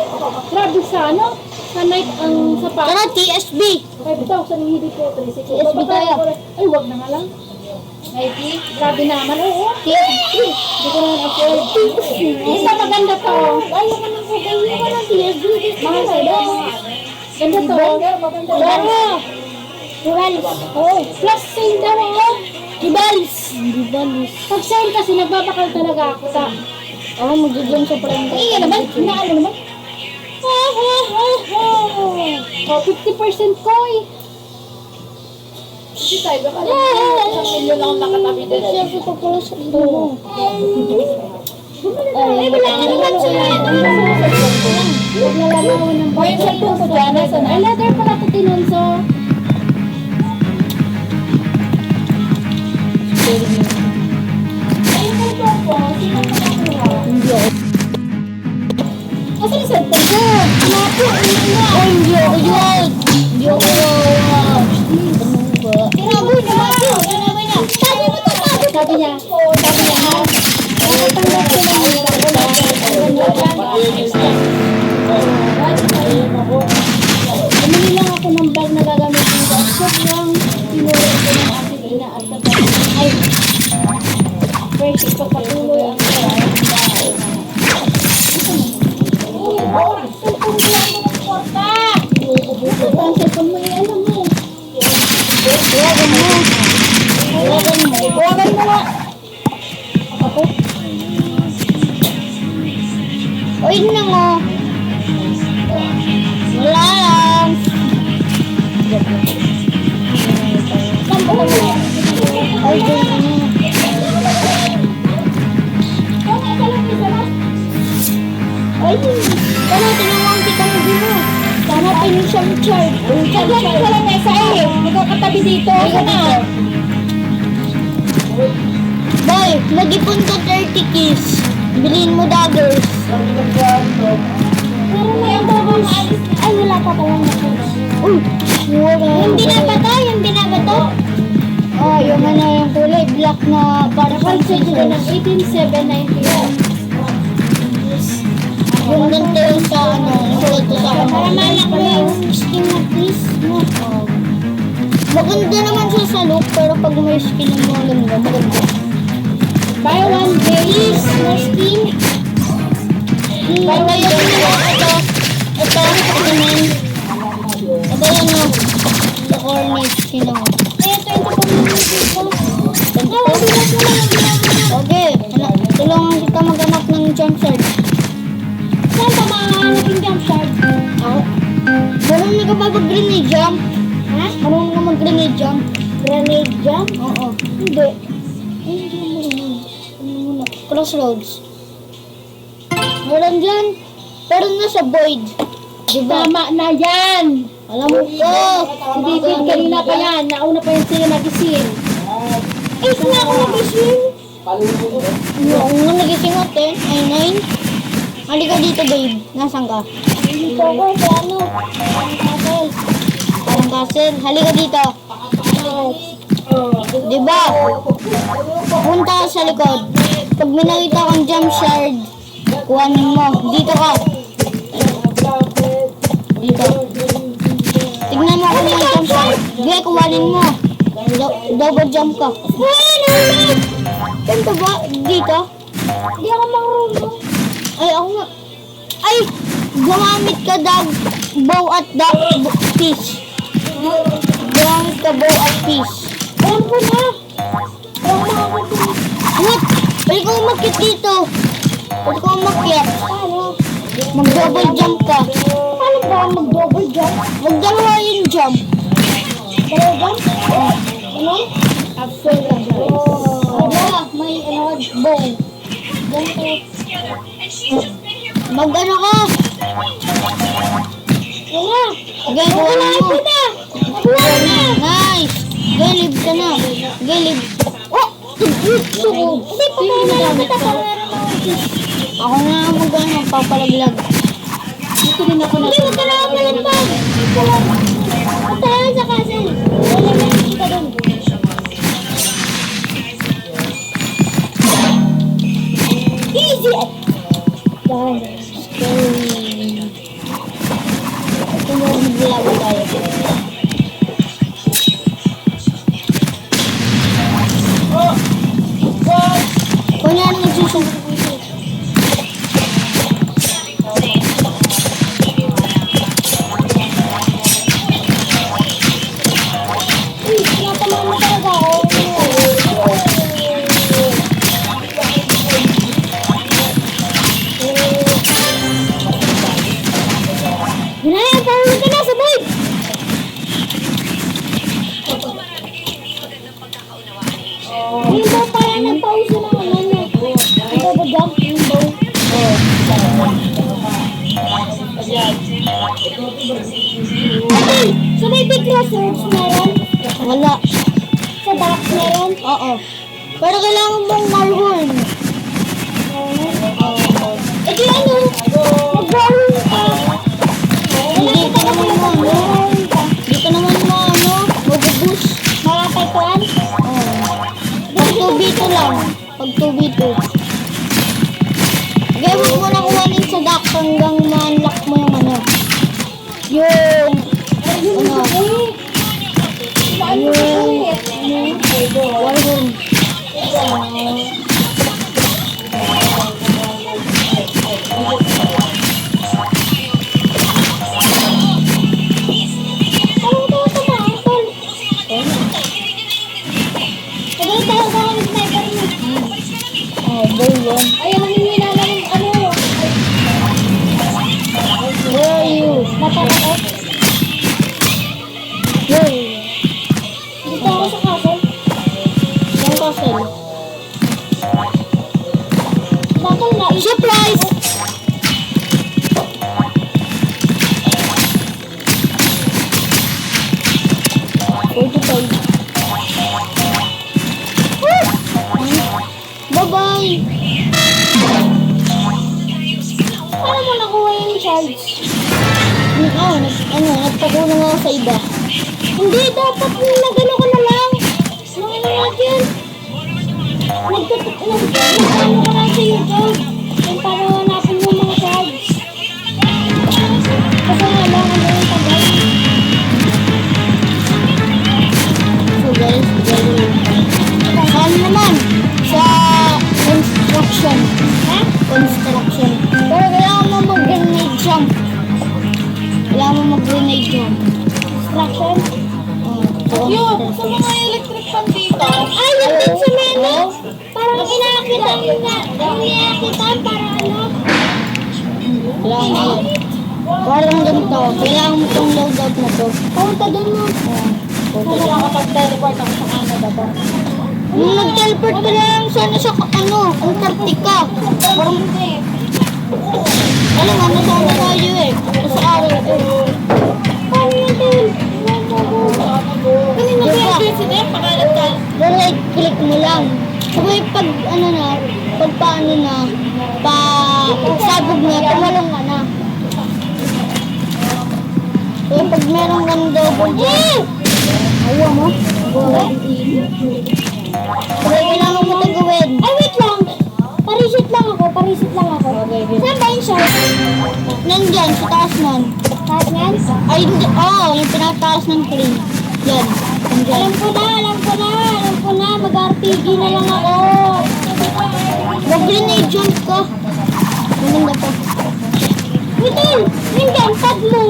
Grabe sa ano? Sa night ang sapatos. Tara, TSB. 5,000 yung hindi ko. TSB tayo. Ay, wag na nga lang. Nike, grabe naman. Oo. TSB. Hindi ko naman afford. Isa maganda to. Ayaw ka nang kukunin ko ng TSB. Mahal sa'yo. Ganda to. Pero, Ibalis. Oh, plus sale daw ako. Ibalis. Ibalis. Pag sale kasi nagbabakal talaga ako sa... Oh, magiging sa prime. Eh, yan naman. Inaano naman. Oh, 50% ko eh. Hindi tayo, baka isang milyon akong nakatabi din. Siyempre ko pala sa ito mo. Ay, wala ka naman siya. Huwag nalalaman ng O, yung cellphone ko dyan, nasa na? Ay, leather pala ito tinunso. Ay, yung cellphone ko, sino ko nakuha? Hindi ako. Asa yung cellphone ko? Naku, hindi ako yun. Hindi ako yun. Tinaboy na Matthew. Tinaboy niya. Sabi mo to, Matthew. Sabi niya, ha? Natanggap ko lang yung bumili lang ako ng bag na gagamitin ko. Sobrang tinulog ko ng aking ina at kapatid. Ay, fresh, pagpatuloy ang ang cellphone mo, alam mo. Huwagan mo. Huwagan mo. Huwagan mo nga. Ako? O, yun na mo. Wala lang. Saan ba kami? Ay, doon na. Ay, sana tinawang kita mo din mo. Sana pinisang charge. Diyan ko lang mesa eh. Nagkakatabi dito. Ika na. Boy, nag-ipon ka 30 keys. Bilhin mo daggers. Pero na yung bagong alis. Ay, wala pa pala na keys. Uy, wala. Yung binabato, yung binabato. Oh, yung ano, yung kulay black na para Nakal sa dito ng 18,790. 18,790. Yung ganito yung sa ano, yung ganito sa ano. Para malak mo yung skin na keys mo. Maganda naman siya sa look, pero pag may skin mo, maganda, maganda. Buy one day. Keys na skin. Ito yung ito. Ito, ito naman. Ito yung no. The cornet, sino mo. Ito, ito. ka ba mag-grenade jump? Ha? Marunong ka mag-grenade jump? Grenade jump? Oo. Hindi. Ay, hindi mo marunong. Ano muna? Crossroads. Meron dyan. Pero nasa void. Diba? Tama na yan! Alam mo ko. Si David, kanina pa yan. Nauna pa yan sila nagising. Eh, na ako nagising. Oo nga, nagising ako 10. Ay, 9. Halika dito, babe. Nasaan ka? Dito ako sa ano? Castle. Parang castle. Halika dito. Diba? Punta ka sa likod. Pag may nakita kang jump shard, kuhanin mo. Dito ka. Dito. Tignan mo kung may jump shard. Sige, kuhanin mo. Double jump ka. Ganito ba? Dito? Hindi ako marunong. Ay, ako nga. Ay! Gumamit ka bow at fish. Gumamit ka bow at fish. Alam ko na. Alam ko ako din. What? Pwede ka umakyat dito. Pwede ka umakyat. Paano? Mag-double jump ka. Paano ba mag-double jump? Mag-dalawa yung jump. Dalawa jump? Ano? After ka. Wala, may bow. Mag-ano ka? Wala. Okay, kuhanin mo. Nice. Okay, live ka na. Okay, live. Oh! Gusto ko. Hindi pa tayo nakakita pa Ako na mag-ano, magpapalaglag. Dito din ako na. Hindi, wag ka na kapalaglag. Punta tayo sa castle. Wala na yung kita doon. Easy! Yan. Ito mo, maglaban tayo. Kunyari nagsusunod ko ito. Tinatamaan mo talaga ako. Ginaya, pahuli ka na, sabay! Yung daw parang nagpauso ng ano niya. Yung double jump, yung daw. Ate, sa may big crossroads meron? Wala. Sa back meron? Oo. Pero kailangan mong marhorn. Eh di ano? Mag-roll ka. Hindi ka naman mo, ano? Mag-roll ka. Hindi ka naman mo, ano? Mag-boost. Makapagpuan? Oo. Pag 2v2 lang. Pag 2v2. Okay, huwag mo na kuhanin sa dock hanggang ma-unlock mo yung ano. Yung... Ano? Yung... Warhorn. Ano ito ito ba? Tol? Tagay tayo sa kami sniper mo. Oh, boy, yun. Ay, nanginila lang yung ano. Where are you? Natara ko. Where are you? Dito ako sa castle. Yung castle. Battle na. Surprise! Bye-bye! Paano mo nakuha yung charge? Nagpakulong ako sa iba. Hindi, dapat nagano ka na lang. Nung ano natin? Nagano ka lang sa YouTube. Yung para hanapin mo mga charge. Kasi nga lang, ano yung tagal. So guys, saan naman? Sa construction. Ha? Construction. Pero kailangan mo mag-grenade jump. Kailangan mo mag-grenade jump. Construction? Yun, sa mga electric fan dito. Ay, yun din sa menu. Parang inaakita yun nga. Yung inaakita, parang ano. Kailangan mo. Parang ganito. Kailangan mo itong loadout na to. Punta dun mo. Kung nakakapag-teleport ako sa Canada ba? Nung nag-teleport ka lang sana sa Antarctica. Parang, alam nga, nasama tayo eh. Sa araw eh. Paano yun din? Kanina ba yung president? Pakalat ka. Right click mo lang. Sabay pag ano na, pag paano na, sabog na, tumalong ka na. So pag meron kang double jump, ayaw mo? Sabay kailangan mo ito gawin. Ay, wait lang. Parisit lang ako. Saan ba yung shark? Nandyan, sa taas nun. Taas yan? Ay, hindi. Yung pinataas ng tree. Yan. Nandyan. Alam ko na. Mag-RPG na lang ako. Mag-grenade jump ka. Maganda pa. Wait lang. Mindan, pad mo.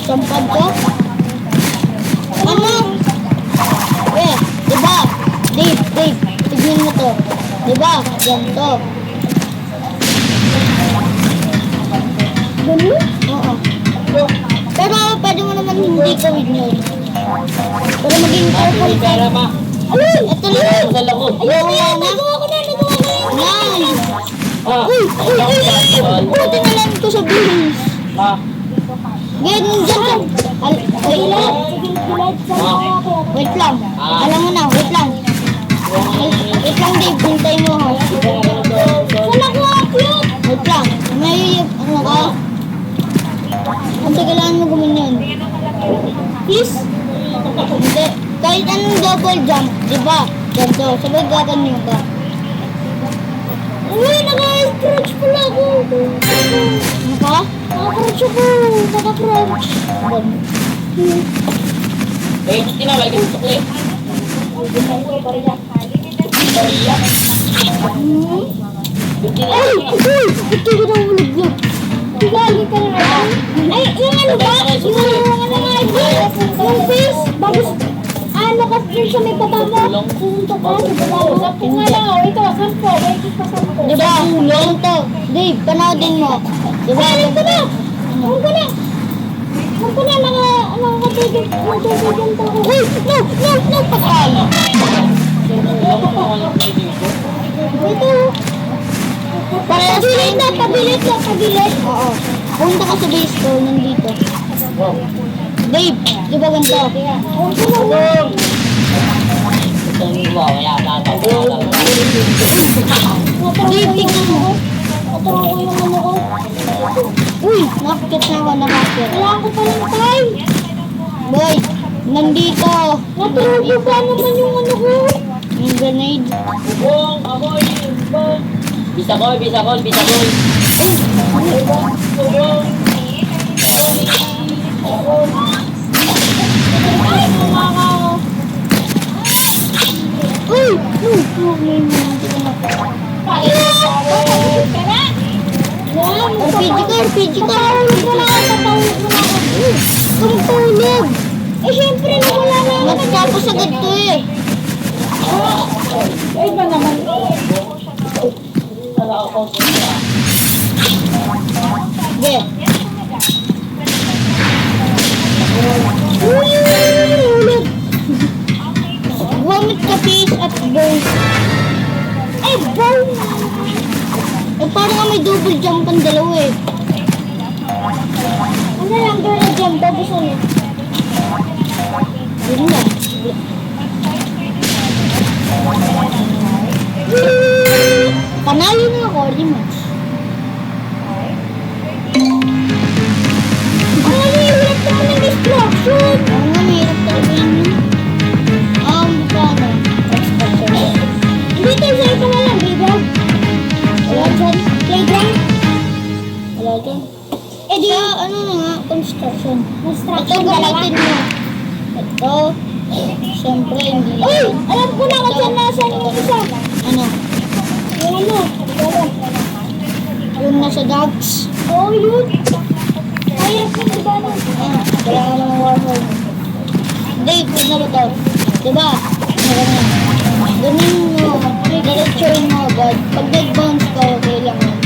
Sampad ka? Ano? Diba? Dave, tignan mo to. Diba? Ganito. Ganun? Oo. Pero pwede mo naman hindi gawin yun. Pero maging careful ka. Ay! Ito lang. Ayun na yan. Nagawa ko na. Yan. Ah. Buti na lang ito sa bilis. Ah. Ganyan dyan. Wait lang. Alam mo na, wait lang. Wait lang, Dave. Hintay mo ha. Saan ako upload? Wait lang. May, ano ka? Kasi kailangan mo gumanyan. Please? Hindi. Kahit anong double jump, di ba? Ganito. Sabay gaganyan ka. Uy, naka-crouch pala ako. Ano ka? Naka-crouch ako. Naka-crouch. Eh, tinawag yung sukli. Ay! Ito ko nang ulog. Lagi ka na. Ay, yung ano ba? Yung ano nga ito? Yung face? Bagus. Ano ka din sa may baba mo? Punto ka. Sampo nga lang. Ito, sampo. May kita sampo. Di ba? Ganito. Dave, panoodin mo. Di ba? Alam ko na. Alam ko na. Alam ko na. Nakatubig. Natubig ko. Uy! No! Patay! Ito. Parehas Pabilis na. Pabilis. Oo. Punta ka sa base ko, nandito. Dave, di ba ganito? Alam ko na. Dave, tingnan mo. Naturo ko yung ano ko. Uy! Nakakit na ako, nakakit. Kailangan ko pa ng time. Boy, nandito. Naturo pa naman yung ano ko. Yung grenade. Bisakol. Ay, kumaka ako. Uy! RPG ka. Tatawag mo na ako. Tumutulog. Eh, syempre, nawala na ako. Matapos agad to eh. Ay, ba naman? Sige. Ulit. Gumamit ka face at bow. Eh, bow. Eh, parang nga may double jump ang dalawa eh. Ano lang, girl, jump. Tapos ano? Yun lang. Panalo na ako, rematch. Ang hirap naman ng destruction. Oo nga, mahirap talaga yun. Paano? Expression. Dito, sa'yo ka na lang, diba? Wala dyan. Playground? Wala dyan. Eh, di, Ano na nga, construction. Ito construction dalawa. gamitin mo. Ito. Siyempre, hindi. Uy, alam ko na kung saan nasan yung isa. Ano? Yung ano? Yung nasa dogs. Oo, yun. Hirap yun, diba? No? Kaya ka naman warhol. Dave, tignan mo to. Diba? Ganun. Ganun mo. Diretsuin mo agad. Pag nag-bounce ka, okay lang yun.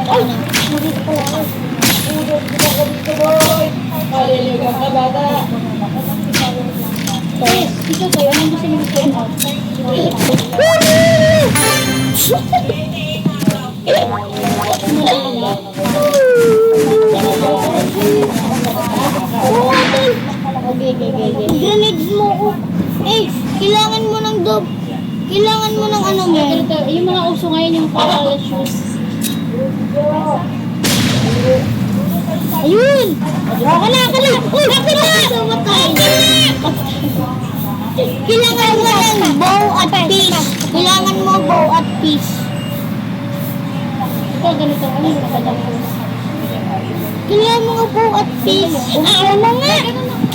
Ay! Nandito pala ako. Maliligaw ka bata. Ikaw kayo, anong gusto niyo gusto mo? Grenades mo ko. Eh, kailangan mo ng Kailangan mo ng ano mo. Yung mga uso ngayon, yung parallel shoes. Ayun! Ako na! Uy! Ako na! Kailangan mo ng bow at piece. Kailangan mo bow at piece. Ito, ganito. Ano yung kapatang? Kailangan mo ng bow at piece. Ano nga?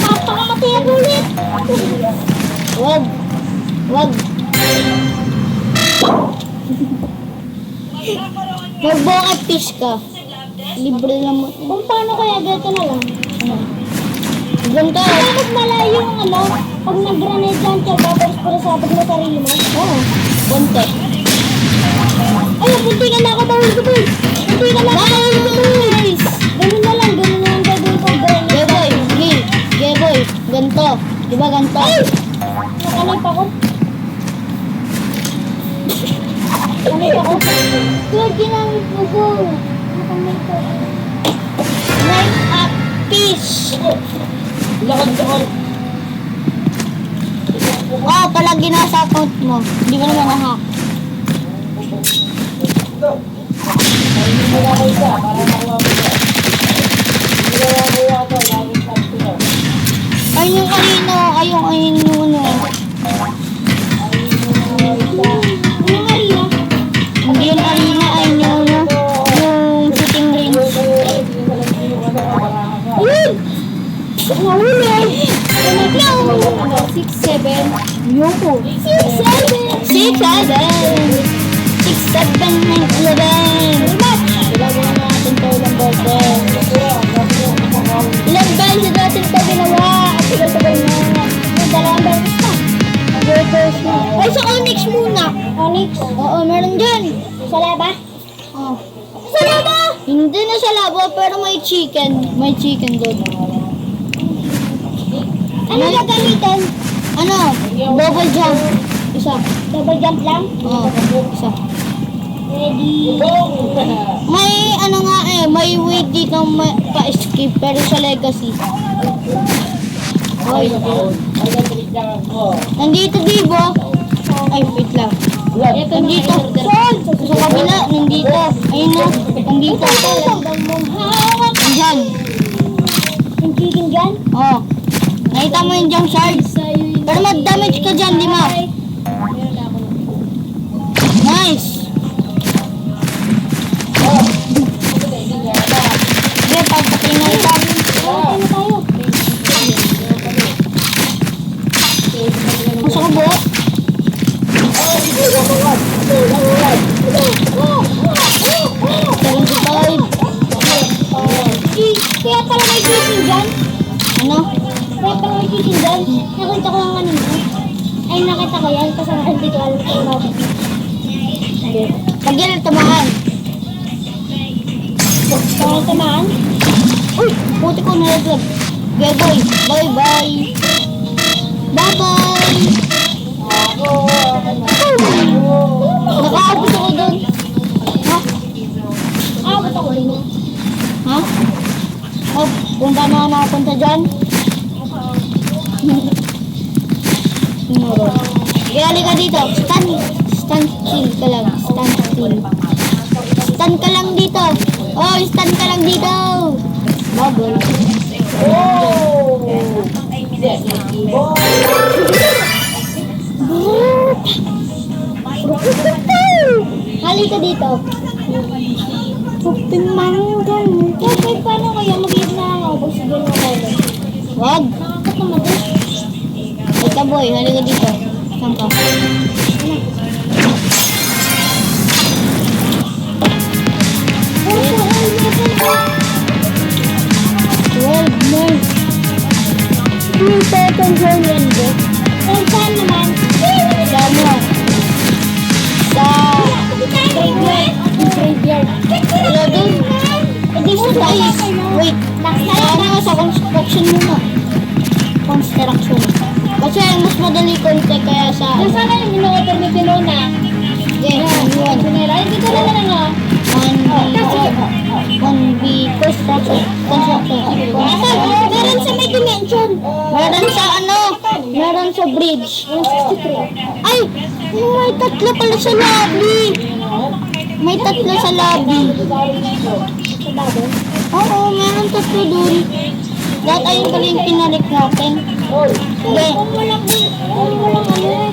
Papakamatay ako ulit. Wag. Mag-bow at piece ka. Libre lang mo. Kung paano kaya ganito na lang? Ganito. Mas malayo yung ano, pag nag-grenade launcher ka, tapos para sabag mo sarili mo. Oo. Bunte. Ay, bunti ka na ako, bawal ko boy. Bunti ka na ako, bawal ko boy. Ganun na lang gagawin ko gawin. Geboy. Geboy. Ganito. Diba ganito? Ay! Nakanip ako. Nakanip ako. Tulad ginamit mo ko. Nakanip ko. Knife at piece. Lakad ka ko. Oh, palagi nasa account mo. Hindi mo naman na-hack. Hindi mo na kayo ka. Para makuha mo ka. Hindi na ako. Laging sabi ko. Ayun yung kanino. Ayun yung ano. Anong arena? Hindi yung arena. Ayun yung ano. Yung shooting range. Ayun! Nahuli! No! 6-7. Yoko. 6-7! 6, 7. 6, 7, 9, 11. Ilagay na natin ito ilang beses. Ilang beses natin ito ginawa. At sabay na. May dalawang beses pa. Beses na. Ay, sa Onyx muna. Onyx? Oo, meron dyan. Sa laba? Oh. Sa laba! Hindi na sa labo, pero may chicken. May chicken doon. Ano gagamitin? Ano? Double jump. Isa. Double jump lang? Oo, isa. Ready? May ano nga may way dito pa-skip pero sa legacy. Ay, nagpilit lang ako. Nandito, Dibo. Ay, wait lang. Nandito. Sa kabila, nandito. Ayun na. Nandito. Nandyan. Yung chicken gun? Oh. Nakita mo yung jump shard? Pero mag-damage ka dyan, di ma? Nice. Sige, papatay na ito. Ano tayo? Masa ka buo? 75. Kaya pala may chicken gun? Ano? Kaya pala may chicken gun? Nakita ko lang kanina. Ay, nakita ko yan kasi hindi ko alam kung bakit. Pag yan ang tamaan. Parang tamaan? Uy! Puti ko nalaglag. Geboy. Bye-bye. Bye-bye. Nakaabot ako doon. Ha? Ba't ako din? Ha? Oh, kung paano ako nakapunta dyan? Sinuro. Kaya halika dito. Stand chill ka lang. Stand chill. Stand ka lang dito. Oh, stand ka lang dito. Bubble. Halika dito. Puping manggang. Okay, paano kaya mag-iit na ako? Sige mo kayo. Wag. Nakakot naman to. Ika boy, halika dito. Saan ka? Well, nice. 2 seconds yan, bro. Saan naman? Sa ano? Sa graveyard. Wala doon. Hindi sa guys. Wait. Ano sa construction muna. Construction. Kasi mas madali konti kaya sa... Nasaan na yung in-order ni Pinona? Yeah, yun. Pinera, hindi ko na lang ah. 1B construction. Meron sa may dimension. Meron sa ano? Meron sa bridge. 63. Ay! May tatlo pala sa lobby. May tatlo sa lobby. Oo, meron tatlo dun. Lahat ayun pala yung pinarik natin. Hindi. Walang ano eh.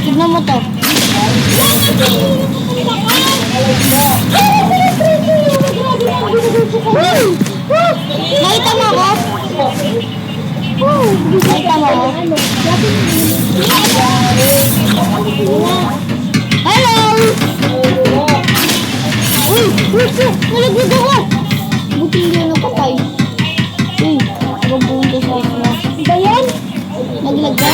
Tignan mo to. Nakita mo ako? Nakita mo ako? Hello! Uy! Nalaglag ako! Buti hindi na patay. Uy! Magbunto sa isla. Ba yan? Naglag ka?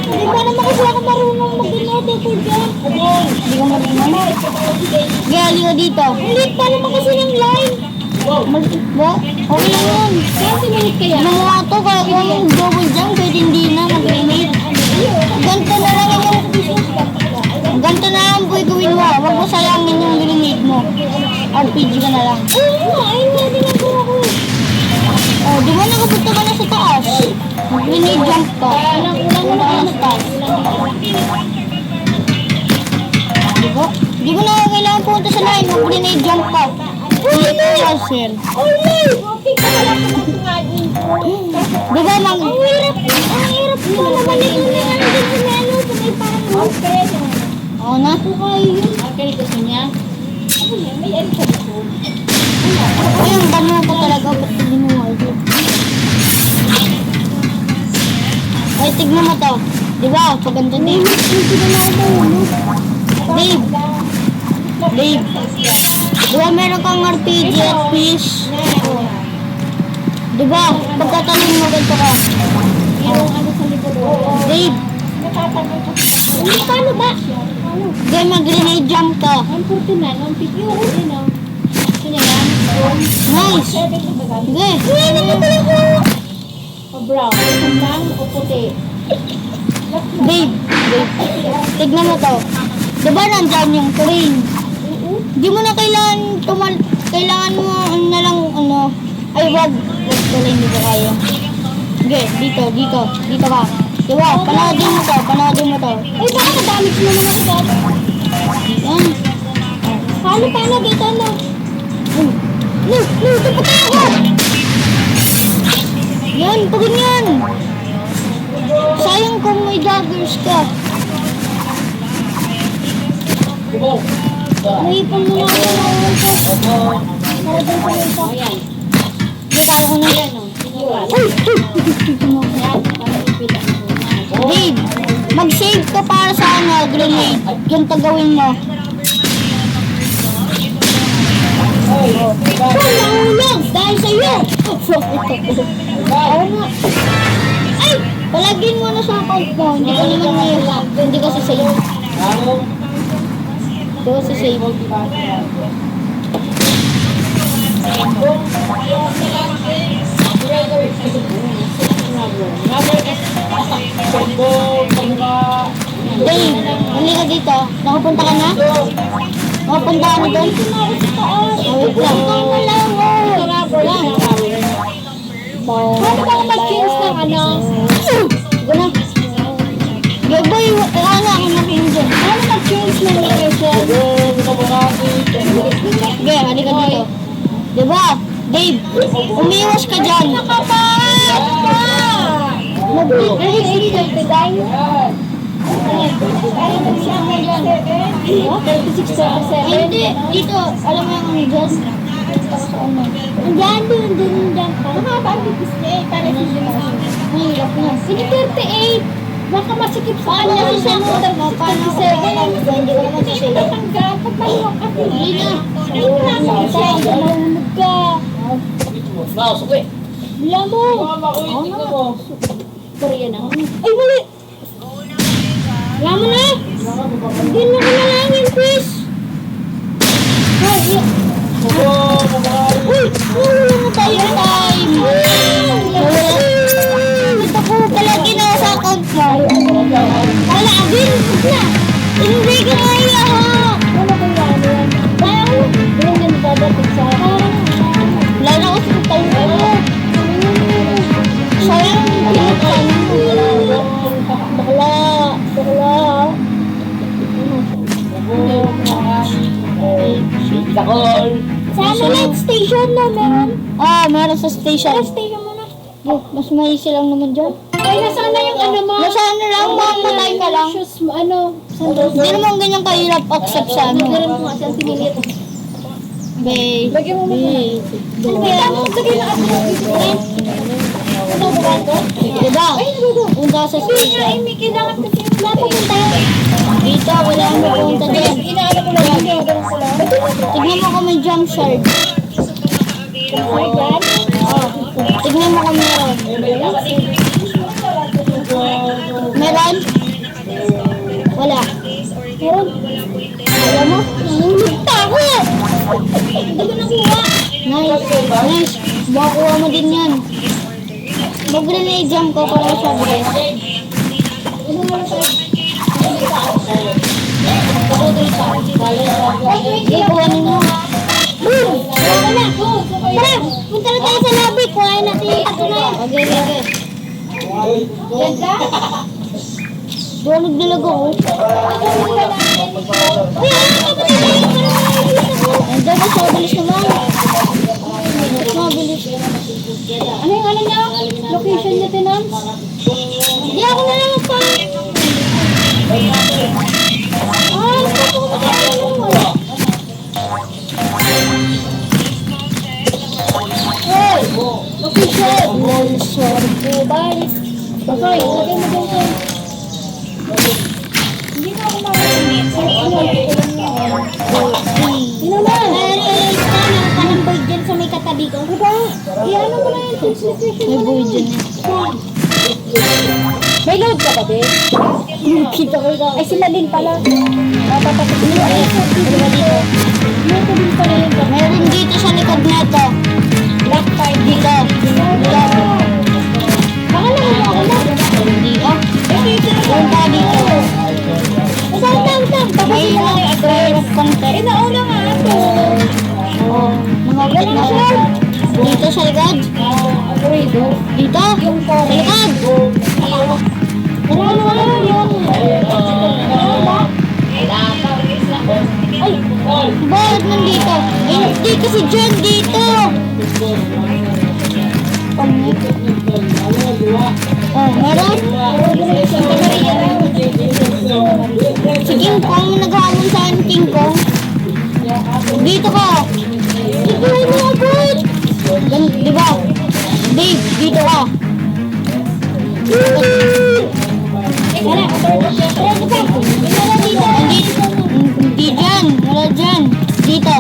Hindi ba naman kasi ako marunong mag-inote ko dyan? Hindi ka marunong. Gali ka dito. Ulit pa naman kasi ng line. Maliit ba? Okay lang yun. 20 minutes kaya. Ano mo nga to? Kaya kung double jump, pwede hindi na mag-grenade. Ganito na lang yung... Ganito na lang po gawin mo. Huwag mo sayangin yung grenade mo. RPG ka na lang. Oo, ayun nga din ako ako eh. Oh, di ba nakapunta ka na sa taas? Mag-grenade jump ka. Ulang mo na kayo sa taas. Di ba? Di mo na kailangan pumunta sa line. Mag-grenade jump ka. Ulit mo yung sir. Ulay! Okay ka pala kumain ko. Di ba mag... Ang hirap mo naman ito na ano din sa menu sa may parang okay. Oo na. Okay, gusto niya? May ano sa likod. Ayun, banu ko talaga. Ba't ko binuha ito? Ay, tignan mo to. Di ba? Paganda Dave. Dave. Dave. Di ba meron kang RPG at fish? Di ba? Pagtatalong mo ganito ka. Yung ano sa likod. Dave. Paano ba? Di mag-grenade jump ka. Ang puti na, ang pipyo ko din ah. Gusto niya yan? Nice. Sige. Uy, napatala ko! O brown, kambang o puti? Dave. Tignan mo to. Di ba nandyan yung train? Di mo na kailangan kailangan mo na lang ano. Ay, wag. Wag pala, hindi ko kaya. Sige, dito ka. Di ba? Panoodin mo to. Ay, baka na-damage mo naman ako dati. Yan. Paano, dito na? Tapos ako! Yan, pagod yan. Sayang kung may daggers ka. Naipon mo na ako. Para dun sa may isa. Ayan. Di kaya ko na yan. Dave, mag-save ka para sa ano, grenade. Ganito gawin mo. Nahulog dahil sa'yo. Oo nga. Ay! Palagin mo na sa account mo. Hindi ka naman nahihirap. Hindi ka sasave. Hindi ka sasave. Dave, hali ka dito. Nakapunta ka na? Nakapunta ka na doon? Wait lang. Paano ba ako mag-change ng ano? Sige na. Gabay, ano ako na pinja. Paano mag-change ng location? Sige, hali ka dito. Diba? Dave, umiwas ka dyan. Hindi, dito. Alam mo yung ano dyan? Andiyan, dun. Mahaba ang display para sa Mahirap na. Hindi 38. Baka masikip sa Paano kanya si sa Samu? Paano ako? Hindi ko naman sasaya. Tanggap, pagpahirap kasi. Hindi na. Ay, naman siya. Nahulog ka. Bila mo. Oo na. Korea na. Ay, mali. Wala mo na. Hindi na ko na lang yung fish. Ay, uy, wala na tayo time. Ito ko pala ginawa sa account mo. Wala, agin na. Hindi ko kaya ha. Ano ko yan? Ayaw. Hindi na nagdadating sa akin. Lalo ko sa tayo. Sayang, pinagsan mo. Bakla. Sakol! Sa ano light station na meron? Meron sa station. Sa station mo na. Mas may silang naman dyan. Ay, nasaan na yung ano mo? Nasa ano lang, mamatay ka lang. Shoes mo, ano? Hindi naman ganyan kahirap accept sa ano. Meron ko kasi ang pinilit. Bay. Lagyan mo muna. Ano ba yan? Lagyan na ako. Ano ba ito? Diba? Punta sa station. May kailangan kasi yung plato. Dito, wala mo punta dyan. Inaano ko lang yun. Ganun sila. Tignan mo kung may jump shard. Tignan mo kung meron. Meron? Wala. Meron? Alam mo? Nahulog pa ako! Hindi ko nakuha. Nice. Makuha mo din yan. Mag-grenade jump ko para sabi ko. Kuhanin mo. Boom! Tara! Punta na tayo sa lobby. Kuhain natin yung tato na yan. Okay. Ganda? Doon nagdalag ako. Andiyan ba siya? Bilis naman. Mabilis. Ano yung ano niya? Location niya, Tinam? Hindi ako na lang pa. Location. Sorry, balis. Okay, lagay mo dyan ko. Hindi na ako makakamit. Sino na? Parang boy dyan sa may katabi ko. Diba? Iano mo na yung location May mo boy na dyan yun. eh. May load ka ba, babe? Kita ko ikaw. Ay, sila din pala. Papapapit mo eh. Diba dito? Meron din pala yung Meron dito sa likod neto. black card. Dito. Dito. Baka naman ako na. Dito. Punta dito. Saan? May prayer of contact. Eh, nauna nga ako. Oo. Nangapit na siya. Dito sa likod. Dito. Sa likod. Wala yun. Ay, bakit nandito? Eh, dito si John dito. Pangit. Oh, meron? Si King Kong, naghahamon sa akin, King Kong. Dito ka. Dito mo abot. Di ba? Dave, dito ka. Wala, Hindi dyan. Wala dyan. Dito.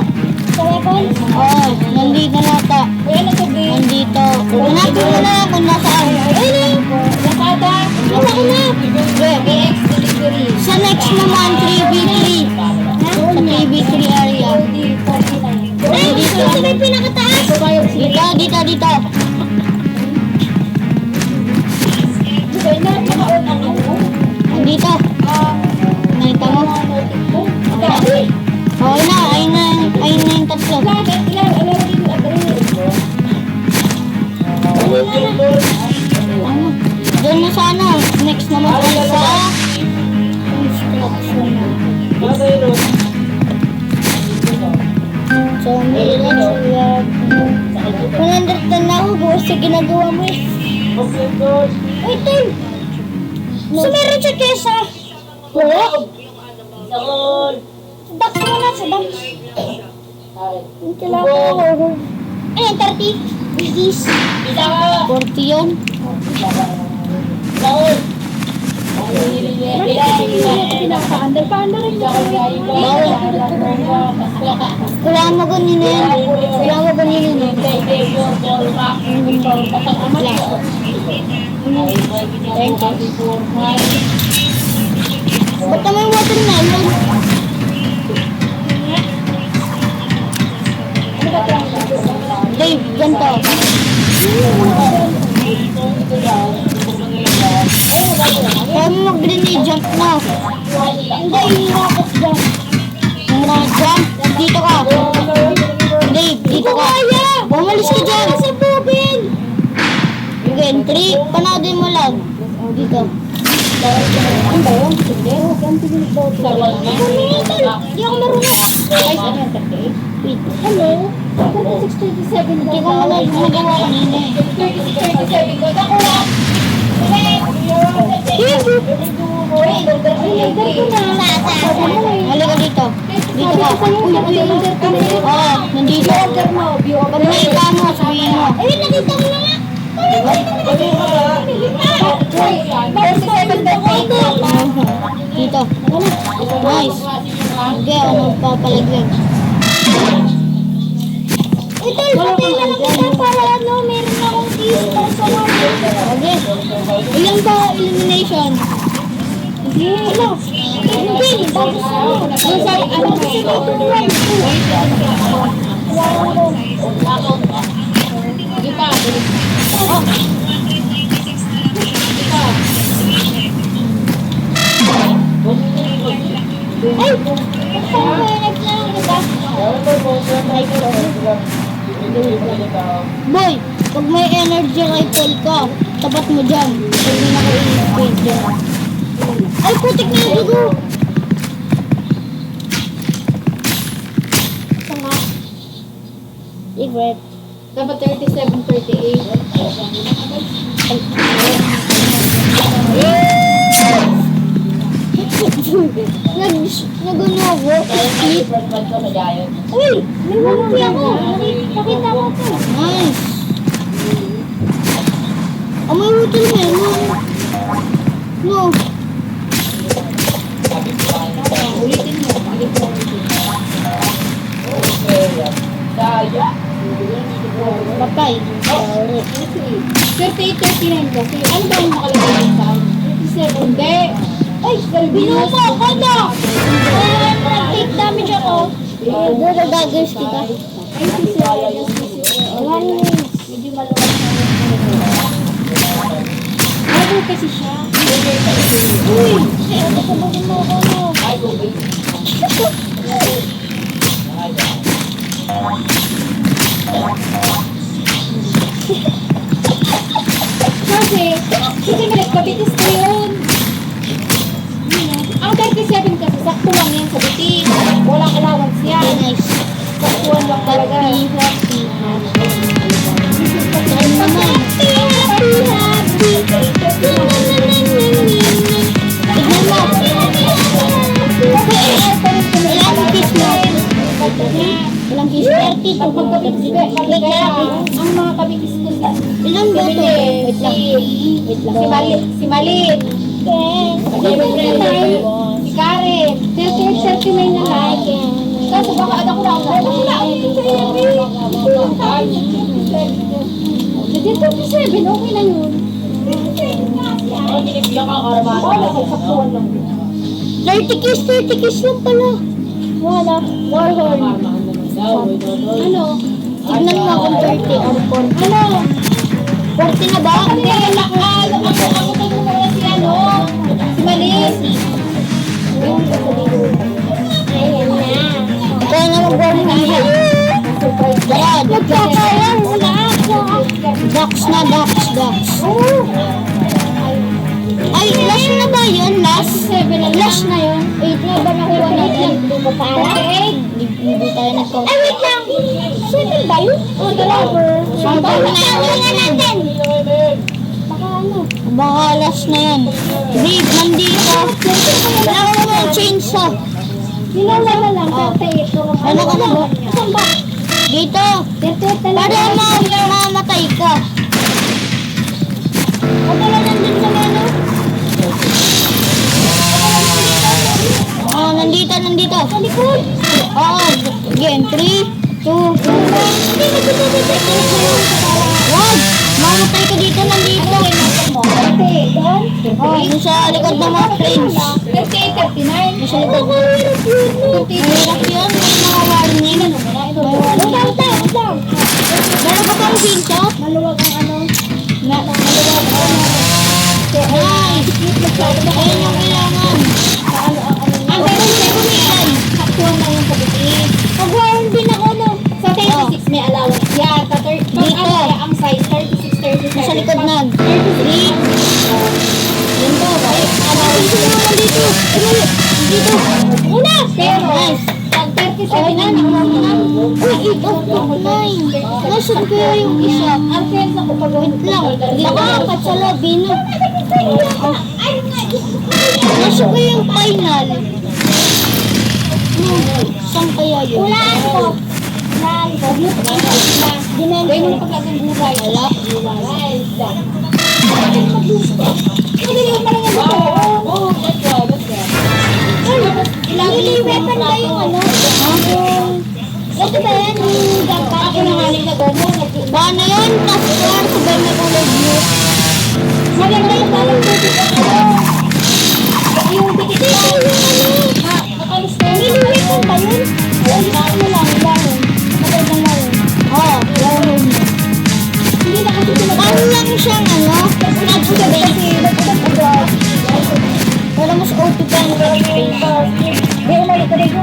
sa weapons. Oo, nandito nata. Uy, ano to, babe? Nandito. Hanapin mo na kung nasaan. Ayun na. Lakada. Hanap. BX delivery. Sa next naman, 3v3. Sa 3v3 area. Ay, dito. Sa may pinakataas. Dito. Uy, naka-on ang ano? Dito. Nakita mo? Okay na. Ayun na yung tatlo. Ilan din address. Ano? Doon na sa ano. Next naman tayo sa construction. So, may ilan sila. 110 na ako. Bukas sa ginagawa mo eh. Uy, Tim! So, meron siya kesa. Wala. Dax mo na sa Dax. Kailangan ko. Ayan, 30. Bigis. 40 yun. Pinaka-under. Paano rin niya kami? Kailangan mo ganyan na yan. Kailangan mo ganyan yan. Thank you. Ba't may watermelon? Dave, ganito. Kaya mo mag-grenade jump na. Hindi, yung rocket dyan. Yung rocket jump, dito ka. Dave, dito ka. Bumalis ka dyan. Sa bubin. Yung entry, panoodin mo lang. Dito. Ano ba yun? Hindi, huwag kang tingin daw. Hindi ako marunong. Wait. Ano? 36-37 Hindi ko magawa kanina eh. 36-37 ko. Nakuha. Halika dito. Dito ka. Oo, nandito. Pag may iba mo, sabihin mo. Ayun, nakita mo na nga. Dito. Nice. Okay, ano papalaglag. Ito, pati na lang kita para ano, meron akong keys para sa mga. Okay. Ilang ba elimination? Ano? Hindi, tapos ano? Ay! Pagkakanap na lang kita. Boy, pag may energy rifle ka, tapat mo dyan. Pag may naka-speed dyan. Ay, putik na yung dugo. Sama. Secret. Dapat 37-38. Nagano ako. Uy! May malupi ako. Nakita mo ito. Nice. May watermelon. No. Ulitin mo. Patay. 38-39 kasi. Ano ba yung nakalagay sa akin? 37. Hindi. Ay! Binumo ako na! Nag-take damage ako. Nagagagers kita. Medyo maluwag na. Ano kasi siya? Uy! Ano ko ba mo ako no? Kasi nagkabitis ko yun. Ang 37 kasi, sakto lang yan sa bitis. Walang allowance yan. Nice. Saktuan lang talaga. Happy. Happy, happy. Tignan mo. Ilang kiss mo? Ilang kiss mo? Ang pagkabitis ko, ang mga kabitis ko Ilang ba ito? Wait lang. Wait lang. si Malit. Si Karen. 39 na lang. Kaso baka anak ko lang. Hindi 37, okay na yun. 30 kiss lang pala. Wala. Warhorn. Ano? Tignan mo kung 30 or 40. Ano? 40 na ba? Hindi, nakal. Ako muna si ano. Si Malit. Ayan na. Kaya na mag-warning na siya. Yan. Nagkakayan. Wala ako. Ducks na, ducks. Oh. Ay, last na ba yun? Last? 7 na lang. Last na yun. 8 na ba nakuha natin? Hindi ko pa alam. 8. Hindi tayo nagkaw. Ay, wait lang. 7 ba yun? O, dalawa. Baka natin. Baka ano? Baka last na yun. Babe, nandito. Wala ko naman chainsaw. Nilawa na lang. Oh. 38. Ano ka na ba? Saan ba? Dito. 38 na Para lang. mamatay ka. O, wala nandun sa menu. Nandito. Sa likod. Oo. Game, 3, 2, 1. Hindi, nagtutubig. Wag! Mamatay ka dito, nandito. Oh, yung sa likod ng mga frames. 39. Yung sa likod. Mahirap yun. May mga warning. Utang. Meron ka bang pinto? Maluwag ang ano. Maluwag ang nice. Ayun yung kailangan. Ang pero sa kumikan. Saktuhan lang yung kabitin. Pag-warn din ako, no? Sa 36 may allowance. Yan. Dito. Ang size, 36, 37. Sa likod na. 3. Yun to. Allowance mo lang dito. Dito. Una! Pero, Nice. pag 37 na, nakuha na. Uy, 8 of 9. Nasaan kaya yung isa? Ang friends ako pag Wait lang. Nakakakat sa lobby, no? Nasa ko yung final. Saan kaya yun? Ulaan ko. Ganyan yung pagkaging buhay. Wala. Hindi yung parang yung Oo, that's right. Weapon ba yung ano? Ito ba yan? Yung gagpa? Ako na nga nila gomo. Paano yun? Task force. Sabay may kulog nyo. Maganda yung parang tutik ako. Yung tikiti. Nakalis ko. Hindi weapon ba yun? Ano lang, lang. Magandang lang. Oo. Hindi na kasi sila. Paano lang siyang ano? Wala mas auto pen. Hindi, umalik ko dito.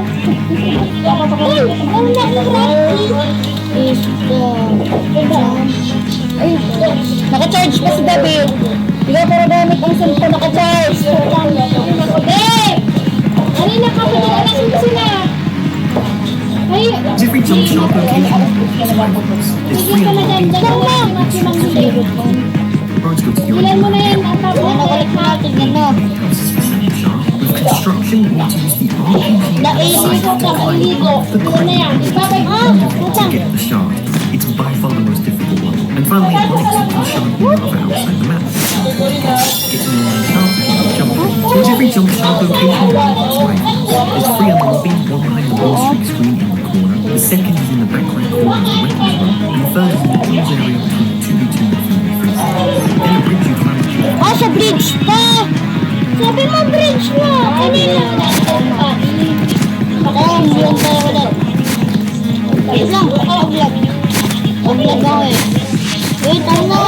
Uy! Ang Is Ay, naka-charge pa si Gabi. Ikaw para gamit ang cellphone naka-charge. Eh! Kanina ka pa na sila. Ay, Every jump shop location is my purpose. It's free bigyan ka na and dyan. easy. Dyan na. Maximum hindi. Roads go to your Ilan mo na yan. Ang tapos Ano na ulit natin yan, no? With construction, we want to use the RPG Naisip ko ka. Iligo. Ilan na yan. Ibabay. to get the shard. It's by far the most difficult one. And finally, one example showing you other outside the map. Getting your own shard to jump. With every jump shard location its way. There's three on the lobby, one behind the wall streak screen in the corner, the second is in the back right corner of the weapons room, and the third is in the closed area between the 2v2 and 3v3. Then it brings you climate. Ah, sa bridge pa! Sabi mo bridge na! Kanina! Ayun, yun tayo ulit. Wait lang, pag-vlog. Pag-vlog ako eh. Wait, ano na?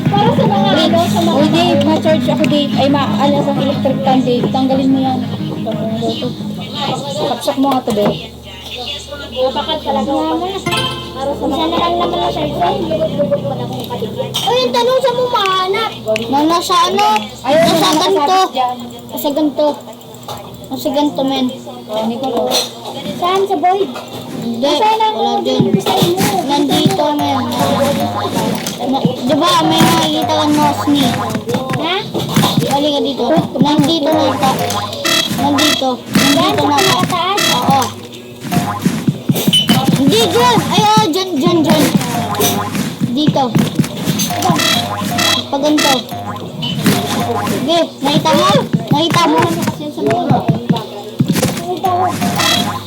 Para sa mga ano, sa mga... Uy, Dave, ma-charge ako, Dave. Ay, maalas ang electric fan, Dave. Tanggalin mo yan. Paksak mo nga to, Dave. Bakit talaga para sa mga... lang naman na cellphone. Lugot mo na kung kaligyan. Ay, yung tanong sa mo mahanap. Na nasa ano? Nasa ganito. Nasa ganito. Nasa ganito, men. Saan sa Boyd? Hindi, wala din. Nandito, men. Diba, may nakikita kang nosni. Ha? Bali ka dito. Nandito na ito. Nandito. Nandito na ito. Nakataas? Oo. Hindi dyan. Ay, oh, dyan. Dito. Pag ganito. Sige, nakita mo? Nakita mo?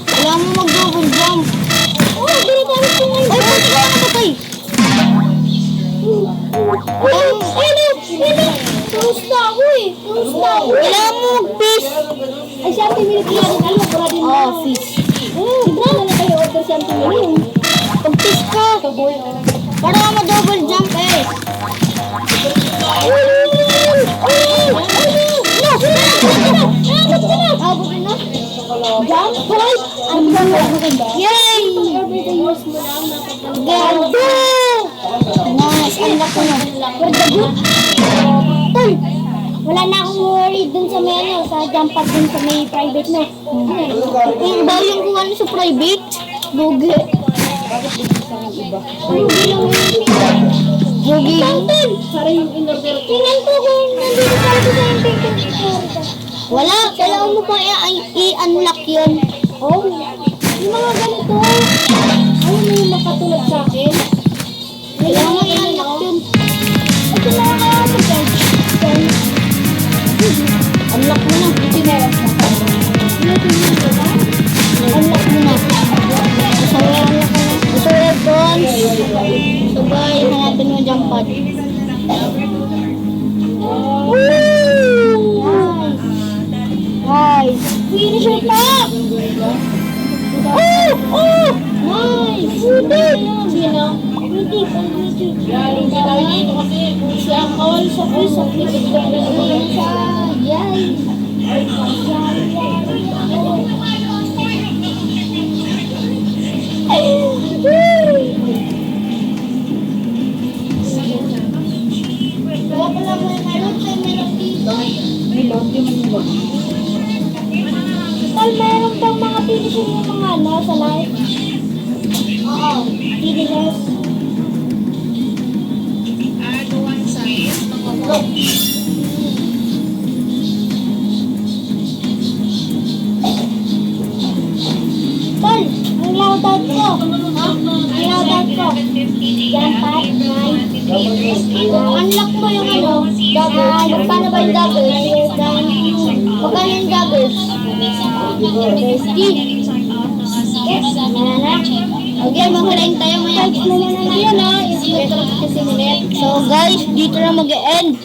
Kailangan mo mag-double jump. Oh, ginagawin ko ngayon. Ay, pati ka nakatay. Kamusta ako eh. Kailangan mo mag-fish. Ay, siya ang pimilit niya rin. Alam mo, pura din Oo, fish. Tignan na na kayo order siya ang pimilit. Pag-fish ka. Para ka ma-double jump eh. Abot na. Jump, boy! Ang ganda. Yay! Everyday use mo lang. Ganda! Nice. Unlock ko na. For the good. Tol, wala na akong worry dun sa may ano, sa jump pad dun sa may private no. Yung ba yung kung ano sa private? Google. Hindi lang yung Google. Tol, para yung in-order ko. Tingnan ko kung nandito sa akin sa yung Wala. Kailangan mo pa i-unlock yun. Oh, yung mga ganito. Ano mo yung makatulad sa akin? Kailangan mo i-unlock yun. Ito na ako mag-charge. Unlock mo na. Ito meron sa akin. Unlock mo na. Sa weapons. Oh! Nice! Butik! Sino? Butik. Yan, hindi tayo dito kasi. Si Akol, sapri. Yay! Wala pa lang meron tayo meron dito. Tal, meron bang mga finisher yung mga ano sa live? Oo. Finishers? Tal, ang lautan ko. Ang lautan ko. Yan, Pat. Nice. Unlock mo yung ano, goggles. Magkano ba yung goggles? Magkano yung goggles? 50. Okay, mahulain tayo maya. Yan na. So guys, dito na mag-end.